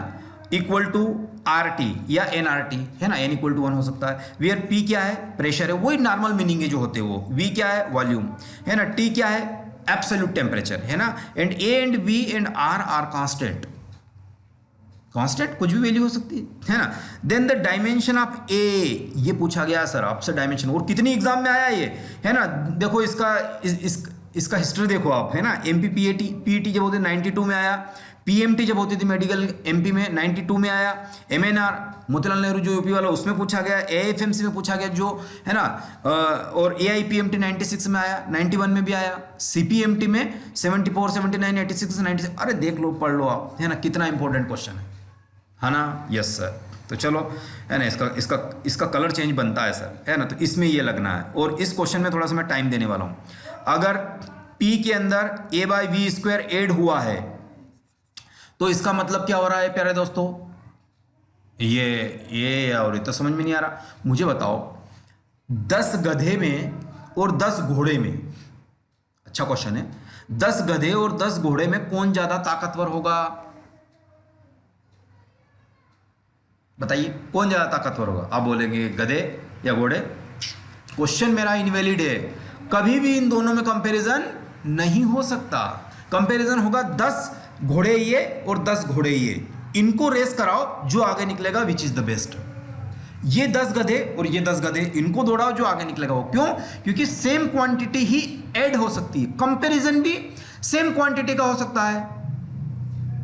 इक्वल टू RT या NRT, है ना, n इक्वल टू 1 हो सकता है। वेयर P क्या है, प्रेशर है, वही नॉर्मल मीनिंग है जो होते हैं वो। V क्या है, वॉल्यूम, है ना, T क्या है, एब्सोल्यूट टेम्परेचर, है ना, and A and V and R are constant, constant कुछ भी वैल्यू हो सकती है ना। Then the dimension of a, ये पूछा गया सर आपसे डायमेंशन, और कितनी एग्जाम में आया ये, है ना। देखो इसका हिस्ट्री देखो आप, है ना। MP PET जब होती 92 में आया, PMT जब होती थी मेडिकल MP में 92 में आया, MNR मोतीलाल नेहरू जो यूपी वाला उसमें पूछा गया, AFMC में पूछा गया जो, है ना, और AIPMT 96 में आया, 91 में भी आया, CPMT में 74 79 86 96। अरे देख लो, पढ़ लो आप, है ना, कितना इंपॉर्टेंट क्वेश्चन है ना। Yes sir. तो चलो, है ना, इसका कलर चेंज बनता है सर, है ना, तो इसमें ये लगना है। और इस क्वेश्चन में थोड़ा सा मैं टाइम देने वाला हूँ। अगर P के अंदर A by V square add हुआ है तो इसका मतलब क्या हो रहा है प्यारे दोस्तों, ये और ये तो समझ में नहीं आ रहा। मुझे बताओ 10 गधे में और 10 घोड़े में, अच्छा क्वेश्चन है, 10 गधे और 10 घोड़े में कौन ज्यादा ताकतवर होगा, बताइए कौन ज्यादा ताकतवर होगा। आप बोलेंगे गधे या घोड़े, क्वेश्चन मेरा इनवैलिड है, कभी भी इन दोनों में कंपैरिजन नहीं हो सकता। कंपैरिजन होगा 10 घोड़े ये और 10 घोड़े ये, इनको रेस कराओ, जो आगे निकलेगा विच इज द बेस्ट। ये 10 गधे और ये 10 गधे, इनको दौड़ाओ, जो आगे निकलेगा वो। क्यों, क्योंकि सेम क्वांटिटी ही ऐड हो सकती है, कंपैरिजन भी सेम क्वांटिटी का हो सकता है।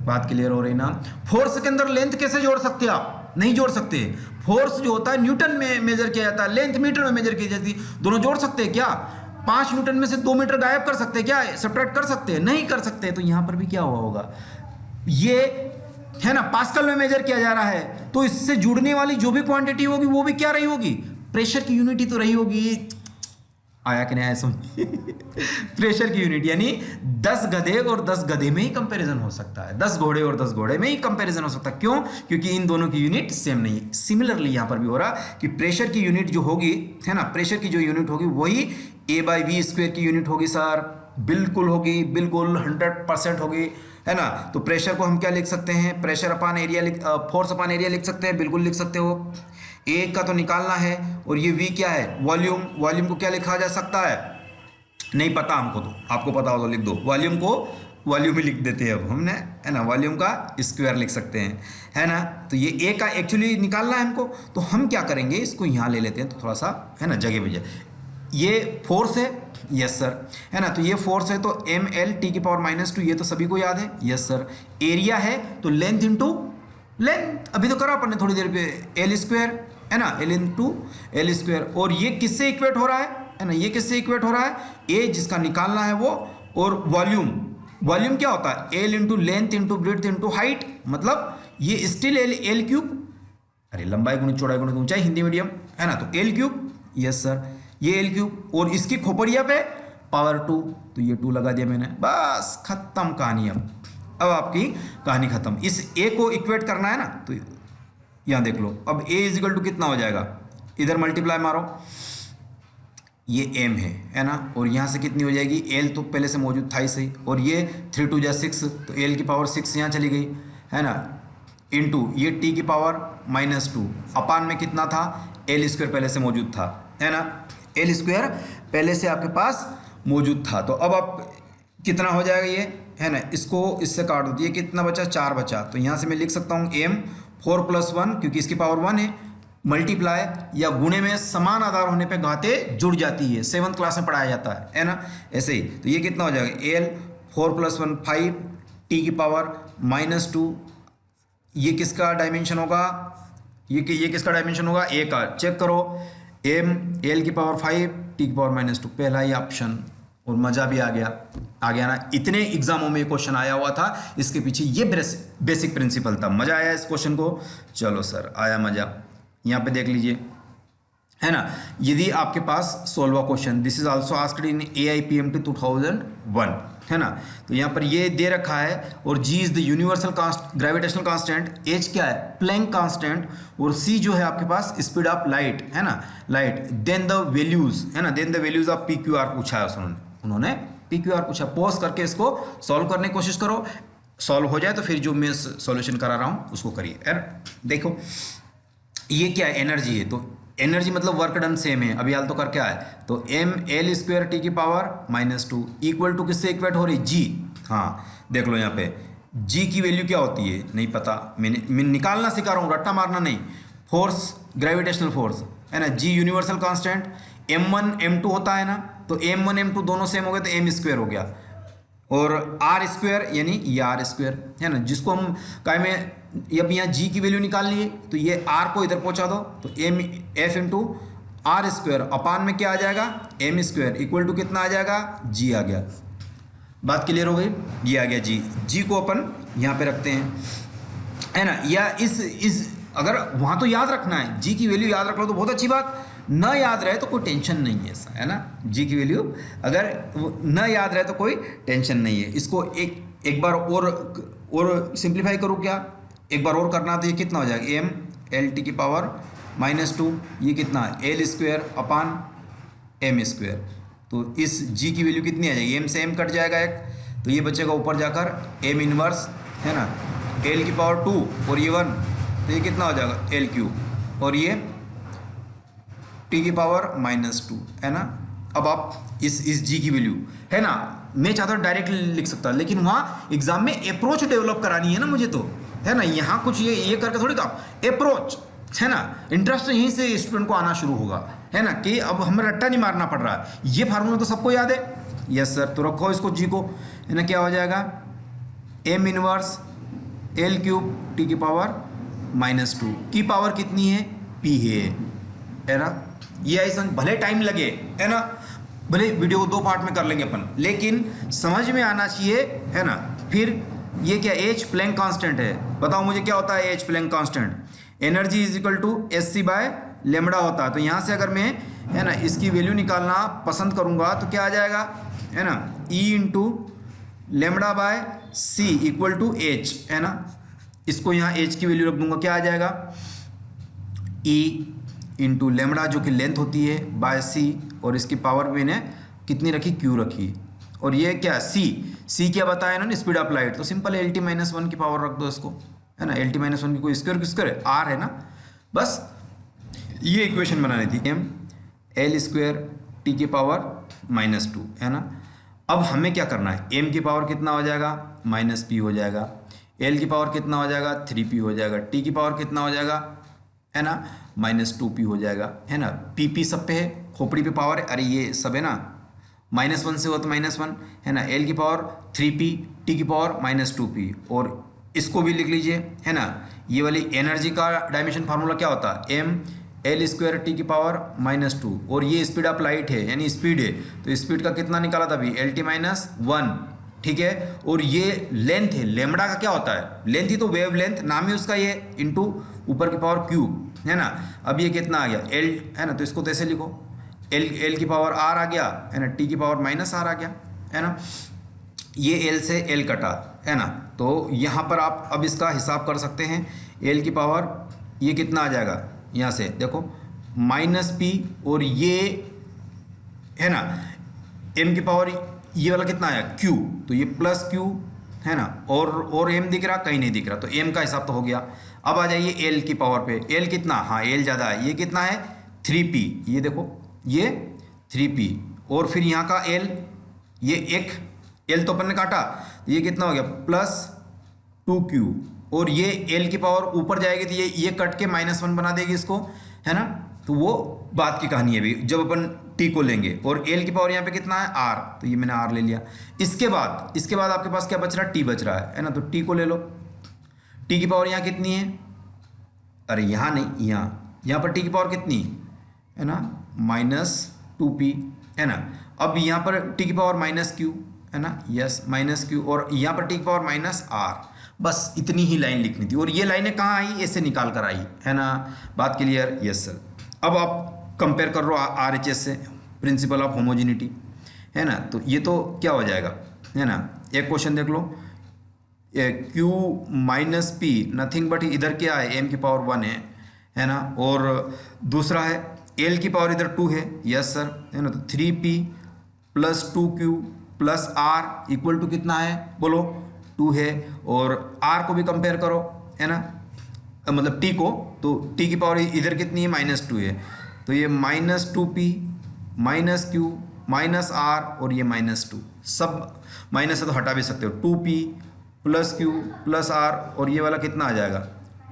बात क्लियर हो रही ना। फोर्स के अंदर लेंथ कैसे जोड़ सकते हैं आप, नहीं जोड़ सकते। फोर्स जो होता है न्यूटन में मेजर किया जाता है, लेंथ मीटर में मेजर की जाती है, दोनों जोड़ सकते हैं क्या। 5 न्यूटन में से 2 मीटर गायब कर सकते हैं क्या, सब्ट्रैक्ट कर सकते हैं, नहीं कर सकते। तो यहां पर भी क्या हुआ होगा, ये है ना पास्कल में मेजर किया जा रहा है, तो इससे जुड़ने वाली जो भी क्वांटिटी होगी वो भी क्या रही होगी, प्रेशर की यूनिट ही तो रही होगी। आया कि नहीं आया समझ प्रेशर की यूनिट, यानी 10 गधे और 10 गधे में ही कंपैरिजन हो सकता है, 10 घोड़े और 10 घोड़े में ही कंपैरिजन हो सकता है। क्यों, क्योंकि इन दोनों की यूनिट सेम नहीं है। सिमिलरली यहां पर भी हो रहा कि प्रेशर की यूनिट जो होगी, है ना, प्रेशर की जो यूनिट होगी वही A बाई वी स्क्वेयर की यूनिट होगी सर, बिल्कुल होगी, बिल्कुल 100% होगी, है ना। तो प्रेशर को हम क्या लिख सकते हैं, प्रेशर अपान एरिया, फोर्स अपान एरिया लिख सकते हैं, बिल्कुल लिख सकते हो। ए का तो निकालना है, और ये V क्या है, वॉल्यूम, वॉल्यूम को क्या लिखा जा सकता है, नहीं पता हमको, तो आपको पता हो तो लिख दो, वॉल्यूम को वॉल्यूम ही लिख देते हैं अब हमने, है ना, वॉल्यूम का स्क्वायर लिख सकते हैं, है ना। तो ये ए का एक्चुअली निकालना है हमको, तो हम क्या करेंगे, इसको यहाँ ले लेते हैं, तो थोड़ा सा, है ना, जगह बजे। ये फोर्स है, यस सर, है ना, तो ये फोर्स है, तो ML T की पावर -2, ये तो सभी को याद है, यस सर। एरिया है तो लेंथ इंटू लेंथ, अभी तो करा अपन ने थोड़ी देर पे, L स्क्वायर, है ना, L इंटू L स्क्वायर। और ये किससे इक्वेट हो रहा है ना, ये किससे इक्वेट हो रहा है, ए जिसका निकालना है वो, और वॉल्यूम, वॉल्यूम क्या होता है, L into length into breadth into height, मतलब ये स्टिल L क्यूब, अरे लंबाई गुणित चौड़ाई गुणित ऊंचाई, हिंदी मीडियम, है ना, तो L क्यूब, यस सर, ये L क्यूब, और इसकी खोपड़िया पे पावर 2, तो ये 2 लगा दिया मैंने, बस खत्म कहानी। अब आपकी कहानी खत्म। इस A को इक्वेट करना है ना, तो यहां देख लो, अब A इजिकल टू कितना हो जाएगा, इधर मल्टीप्लाई मारो, ये M है ना, और यहाँ से कितनी हो जाएगी, L तो पहले से मौजूद था ही सही, और ये 3 2 6, तो L की पावर 6 यहाँ चली गई, है ना, इंटू ये T की पावर -2, अपान में कितना था, L स्क्वायर पहले से मौजूद था, है ना, L स्क्वायर पहले से आपके पास मौजूद था। तो अब आप कितना हो जाएगा ये, है ना, इसको इससे काट दो, ये कितना बचा, 4 बचा, तो यहाँ से मैं लिख सकता हूँ M 4 + 1, क्योंकि इसकी पावर 1 है, मल्टीप्लाई या गुणे में समान आधार होने पे घाते जुड़ जाती है, 7th क्लास में पढ़ाया जाता है ना, ऐसे ही। तो ये कितना हो जाएगा, L 4 + 1 5, T की पावर -2, ये किसका डायमेंशन होगा, ये किसका डायमेंशन होगा, ए का। चेक करो, एम एल की पावर 5 टी की पावर -2, पहला ही ऑप्शन। और मज़ा भी आ गया ना। इतने एग्जामों में क्वेश्चन आया हुआ था, इसके पीछे ये बेसिक प्रिंसिपल था। मज़ा आया इस क्वेश्चन को? चलो सर, आया मज़ा। यहाँ पे देख लीजिए, है ना। यदि आपके पास solve question, this is also asked in AIPMT 2001, है ना। तो यहाँ पर ये दे रखा है, और G is the universal gravitational constant, H क्या है, प्लैंक कांस्टेंट, और C जो है आपके पास स्पीड ऑफ लाइट, है ना, लाइट। देन द वैल्यूज, है ना, then the values of PQR पूछा है उन्होंने PQR पूछा। पॉज करके इसको सॉल्व करने की कोशिश करो, सॉल्व हो जाए तो फिर जो मैं सॉल्यूशन करा रहा हूँ उसको करिए। यार देखो, ये क्या है, एनर्जी है, तो एनर्जी मतलब वर्क डन सेम है। अभी हाल तो कर क्या है, तो mL² टी की पावर -2 इक्वल टू किससे इक्वेट हो रही, G। हाँ देख लो यहाँ पे G की वैल्यू क्या होती है, नहीं पता, मैं निकालना सिखा रहा हूँ, रट्टा मारना नहीं। फोर्स, ग्रेविटेशनल फोर्स, है ना। G universal constant, m1 m2 होता है ना, तो m1 m2 दोनों सेम हो गए तो m² हो गया, और r² यानी ये r², है ना, जिसको हम काय में, अब यहाँ G की वैल्यू निकालनी है तो ये r को इधर पहुँचा दो, तो f इंटू r² अपान में क्या आ जाएगा, m² इक्वल टू कितना आ जाएगा, G आ गया। बात क्लियर हो गई, ये आ गया G को अपन यहाँ पे रखते हैं, है ना। या इस अगर वहाँ तो याद रखना है, G की वैल्यू याद रख लो तो बहुत अच्छी बात, न याद रहे तो कोई टेंशन नहीं है, ऐसा है ना। G की वैल्यू अगर न याद रहे तो कोई टेंशन नहीं है। इसको एक बार और सिंप्लीफाई करूँ क्या, एक बार और करना, तो ये कितना हो जाएगा, mL टी की पावर -2, ये कितना है, L² अपान m²। तो इस G की वैल्यू कितनी आ जाएगी, m से m कट जाएगा एक, तो ये बचेगा ऊपर जाकर m इनवर्स, है ना, L की पावर 2 और ये 1, तो ये कितना हो जाएगा L3, और ये टी की पावर -2, है ना। अब आप इस G की वैल्यू, है ना, मैं चाहता हूँ डायरेक्ट लिख सकता, लेकिन वहाँ एग्जाम में अप्रोच डेवलप करानी है ना मुझे, तो है ना, यहाँ कुछ ये करके थोड़ी काम, अप्रोच, है ना। इंटरेस्ट यहीं से स्टूडेंट को आना शुरू होगा, है ना, कि अब हमें रट्टा नहीं मारना पड़ रहा है। ये फार्मूला तो सबको याद है, यस सर। तो रखो इसको G को, है ना, क्या हो जाएगा, m इनवर्स L³ टी की पावर -2 की पावर कितनी है, P है ना। ये ऐसा भले टाइम लगे, है ना, भले वीडियो को 2 पार्ट में कर लेंगे अपन, लेकिन समझ में आना चाहिए, है ना। फिर ये क्या, H प्लैंक कांस्टेंट है, बताओ मुझे क्या होता है H Planck constant, energy is equal to SC/λ होता है। तो यहाँ से अगर मैं, है ना, इसकी वैल्यू निकालना पसंद करूँगा तो क्या आ जाएगा, है ना, E into λ/c equal to H, है ना। इसको यहाँ H की वैल्यू रख दूंगा, क्या आ जाएगा, E इंटू लेमड़ा जो कि लेंथ होती है बाय C, और इसकी पावर मैंने कितनी रखी, Q रखी, और ये क्या C क्या बताया इन्होंने, स्पीड ऑफ लाइट। तो सिंपल LT-1 की पावर रख दो इसको, है ना। LT-1 की कोई स्क्वायर किस करे, R है ना, बस ये इक्वेशन बनानी थी, mL² टी की पावर -2, है ना। अब हमें क्या करना है, m की पावर कितना हो जाएगा, -p हो जाएगा, l की पावर कितना हो जाएगा, 3p हो जाएगा, t की पावर कितना हो जाएगा, है ना, -2p हो जाएगा, है ना। p सब पे है, खोपड़ी पे पावर है, अरे ये सब है ना, -1 से हो तो -1, है ना। l की पावर 3p, t की पावर -2p, और इसको भी लिख लीजिए, है ना। ये वाली एनर्जी का डायमेंशन फार्मूला क्या होता है, mL² टी की पावर -2, और ये स्पीड ऑफ लाइट है, यानी स्पीड है, तो स्पीड का कितना निकाला था अभी, LT-1, ठीक है। और ये लेंथ है, लेमड़ा का क्या होता है, लेंथ ही तो वेव लेंथ नाम है उसका, ये इंटू ऊपर की पावर Q, है ना। अब ये कितना आ गया, L, है ना, तो इसको तो ऐसे लिखो, L की पावर R आ गया, है ना, T की पावर -R आ गया, है ना। ये L से L कटा, है ना, तो यहाँ पर आप अब इसका हिसाब कर सकते हैं। L की पावर ये कितना आ जाएगा, यहाँ से देखो -p, और ये, है ना, m की पावर ये वाला कितना आया Q, तो ये +Q, है ना, और m दिख रहा, कहीं नहीं दिख रहा, तो m का हिसाब तो हो गया। अब आ जाइए L की पावर पे, L कितना, हाँ L ज़्यादा है, ये कितना है 3p, ये देखो ये 3p, और फिर यहाँ का L, ये एक L तो अपन ने काटा, ये कितना हो गया +2q, और ये L की पावर ऊपर जाएगी तो ये कट के -1 बना देगी इसको, है ना। तो वो बात की कहानी है अभी जब अपन T को लेंगे, और L की पावर यहाँ पे कितना है R, तो ये मैंने R ले लिया। इसके बाद आपके पास क्या बच रहा है, T बच रहा है ना, तो T को ले लो। टी की पावर यहाँ कितनी है, अरे यहाँ नहीं, यहाँ पर टी की पावर कितनी है ना, -2p है ना। अब यहाँ पर टी की पावर -q है ना, यस -q, और यहाँ पर टी की पावर -r। बस इतनी ही लाइन लिखनी थी, और ये लाइनें कहाँ आई, ऐसे निकाल कर आई है ना। बात क्लियर, यस सर। अब आप कंपेयर कर लो RHS से, प्रिंसिपल ऑफ होमोजिनिटी है ना। तो ये तो क्या हो जाएगा है ना, एक क्वेश्चन देख लो, Q - P नथिंग बट इधर क्या है, m की पावर 1 है ना, और दूसरा है L की पावर इधर 2 है, यस सर है ना। तो 3P + 2Q + R equal to कितना है बोलो, 2 है। और R को भी कंपेयर करो है ना, मतलब T को, तो T की पावर इधर कितनी है, -2 है। तो ये -2P -Q -R और ये -2, सब माइनस है तो हटा भी सकते हो, 2P + Q + R, और ये वाला कितना आ जाएगा,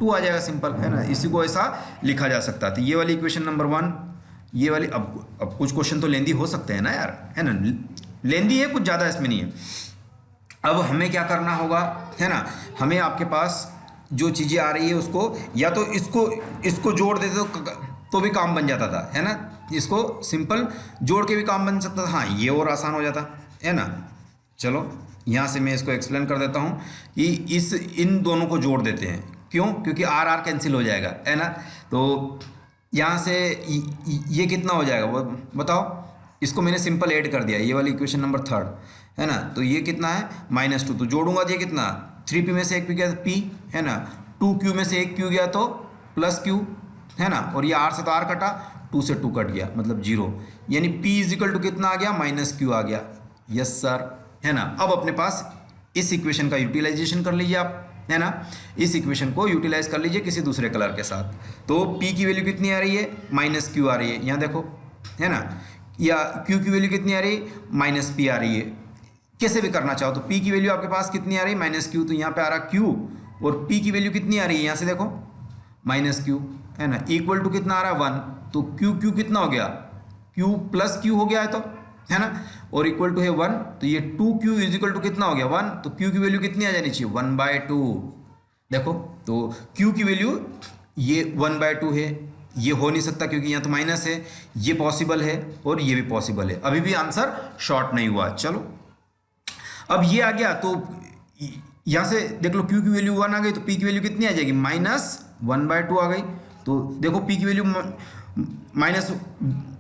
2 आ जाएगा, सिंपल है ना। इसी को ऐसा लिखा जा सकता है। तो ये वाली इक्वेशन नंबर 1, ये वाली। अब कुछ क्वेश्चन तो लेंदी हो सकते हैं ना यार, है ना, लेंदी है, कुछ ज़्यादा इसमें नहीं है। अब हमें क्या करना होगा है ना, हमें आपके पास जो चीज़ें आ रही है उसको, या तो इसको जोड़ देते तो भी काम बन जाता था है ना, इसको सिंपल जोड़ के भी काम बन सकता था, हाँ ये और आसान हो जाता है ना। चलो यहाँ से मैं इसको एक्सप्लेन कर देता हूँ कि इन दोनों को जोड़ देते हैं, क्यों, क्योंकि R कैंसिल हो जाएगा है ना। तो यहाँ से ये कितना हो जाएगा वो बताओ, इसको मैंने सिंपल ऐड कर दिया, ये वाली इक्वेशन नंबर 3 है ना। तो ये कितना है, -2, तो जोड़ूंगा तो ये कितना, 3P में से एक P गया तो P है ना, 2Q में से एक Q गया तो +Q है ना, और ये R से तो R कटा, 2 से 2 कट गया, मतलब 0, यानी P = कितना आ गया, -Q आ गया, यस सर है ना। अब अपने पास इस इक्वेशन का यूटिलाइजेशन कर लीजिए आप है ना, इस इक्वेशन को यूटिलाइज कर लीजिए किसी दूसरे कलर के साथ। तो P की वैल्यू कितनी आ रही है, -Q आ रही है, यहाँ देखो है ना, या Q की वैल्यू कितनी आ रही है, -P आ रही है। कैसे भी करना चाहो तो P की वैल्यू आपके पास कितनी आ रही है, -Q, तो यहाँ पे आ रहा Q, और P की वैल्यू कितनी आ रही है, यहाँ से देखो -Q है ना, इक्वल टू कितना आ रहा है 1, तो Q कितना हो गया, Q + Q हो गया है तो है ना, और इक्वल टू है 1, तो ये 2Q = कितना हो गया 1, तो Q की वैल्यू कितनी आ जानी चाहिए, 1/2। देखो तो Q की वैल्यू ये 1/2 है, ये हो नहीं सकता क्योंकि यहाँ तो माइनस है, ये पॉसिबल है और ये भी पॉसिबल है, अभी भी आंसर शॉर्ट नहीं हुआ। चलो अब ये आ गया, तो यहाँ से देख लो Q की वैल्यू 1 आ गई, तो P की वैल्यू कितनी आ जाएगी, -1/2 आ गई। तो देखो P की वैल्यू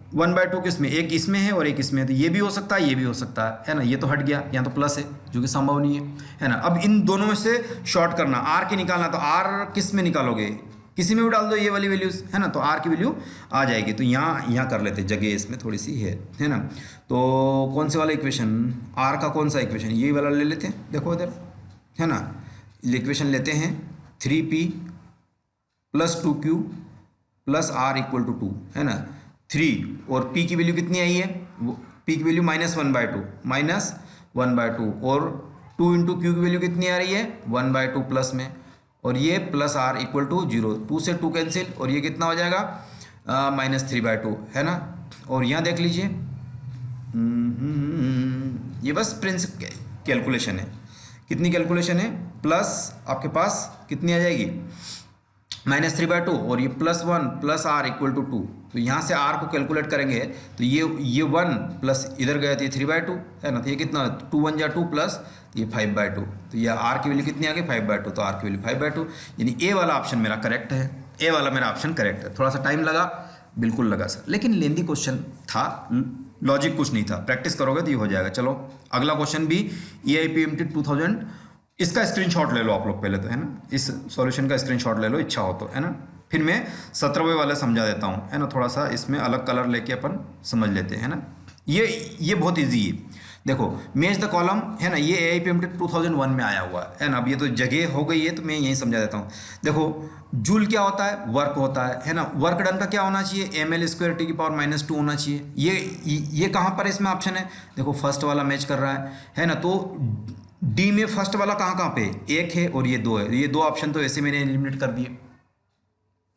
-1/2 किस में, एक इसमें है और एक इसमें है, तो ये भी हो सकता है, ये भी हो सकता है ना, ये तो हट गया, यहाँ तो प्लस है जो कि संभव नहीं है ना। अब इन दोनों में से शॉर्ट करना, R की निकालना, तो R किस में निकालोगे, किसी में भी डाल दो ये वाली वैल्यूज है ना, तो R की वैल्यू आ जाएगी। तो यहाँ कर लेते, जगह इसमें थोड़ी सी है ना। तो कौन से वाला इक्वेशन, R का कौन सा इक्वेशन, ये वाला ले लेते हैं, देखो इधर है ना, इक्वेशन लेते हैं 3P + 2Q + R = 2 है ना, 3, और P की वैल्यू कितनी आई है, P की वैल्यू -1/2 और 2 × Q की वैल्यू कितनी आ रही है 1/2 प्लस में, और ये +R = 0, 2 से 2 कैंसिल, और ये कितना हो जाएगा -3/2 है ना। और यहाँ देख लीजिए ये बस कैलकुलेशन है, कितनी कैलकुलेशन है, प्लस आपके पास कितनी आ जाएगी -3/2, और ये +1 + R = 2, तो यहाँ से R को कैलकुलेट करेंगे तो ये 1 प्लस इधर गया तो ये 3/2 है ना, तो ये कितना 2 × 1 = 2 प्लस ये 5/2, तो ये R की वैल्यू कितनी आ गई 5/2, तो R की वैल्यू 5/2, यानी ए वाला ऑप्शन मेरा करेक्ट है, ए वाला मेरा ऑप्शन करेक्ट है। थोड़ा सा टाइम लगा, बिल्कुल लगा सर, लेकिन लेंदी क्वेश्चन था, लॉजिक कुछ नहीं था, प्रैक्टिस करोगे तो ये हो जाएगा। चलो अगला क्वेश्चन भी EIPMT 2000, इसका स्क्रीनशॉट ले लो आप लोग पहले तो है ना, इस सॉल्यूशन का स्क्रीनशॉट ले लो इच्छा हो तो है ना, फिर मैं 17वें वाले समझा देता हूँ है ना, थोड़ा सा इसमें अलग कलर लेके अपन समझ लेते हैं ना। ये बहुत इजी है, देखो मैच द कॉलम है ना, ये AIPMT 2001 में आया हुआ है ना। अब ये तो जगह हो गई है तो मैं यही समझा देता हूँ। देखो जूल क्या होता है, वर्क होता है ना, वर्क डन का क्या होना चाहिए, ml² T⁻² होना चाहिए। ये कहाँ पर इसमें ऑप्शन है, देखो फर्स्ट वाला मैच कर रहा है ना, तो डी में फर्स्ट वाला कहाँ पे, 1 है और ये 2 है, ये 2 ऑप्शन तो ऐसे मैंने एलिमिनेट कर दिए।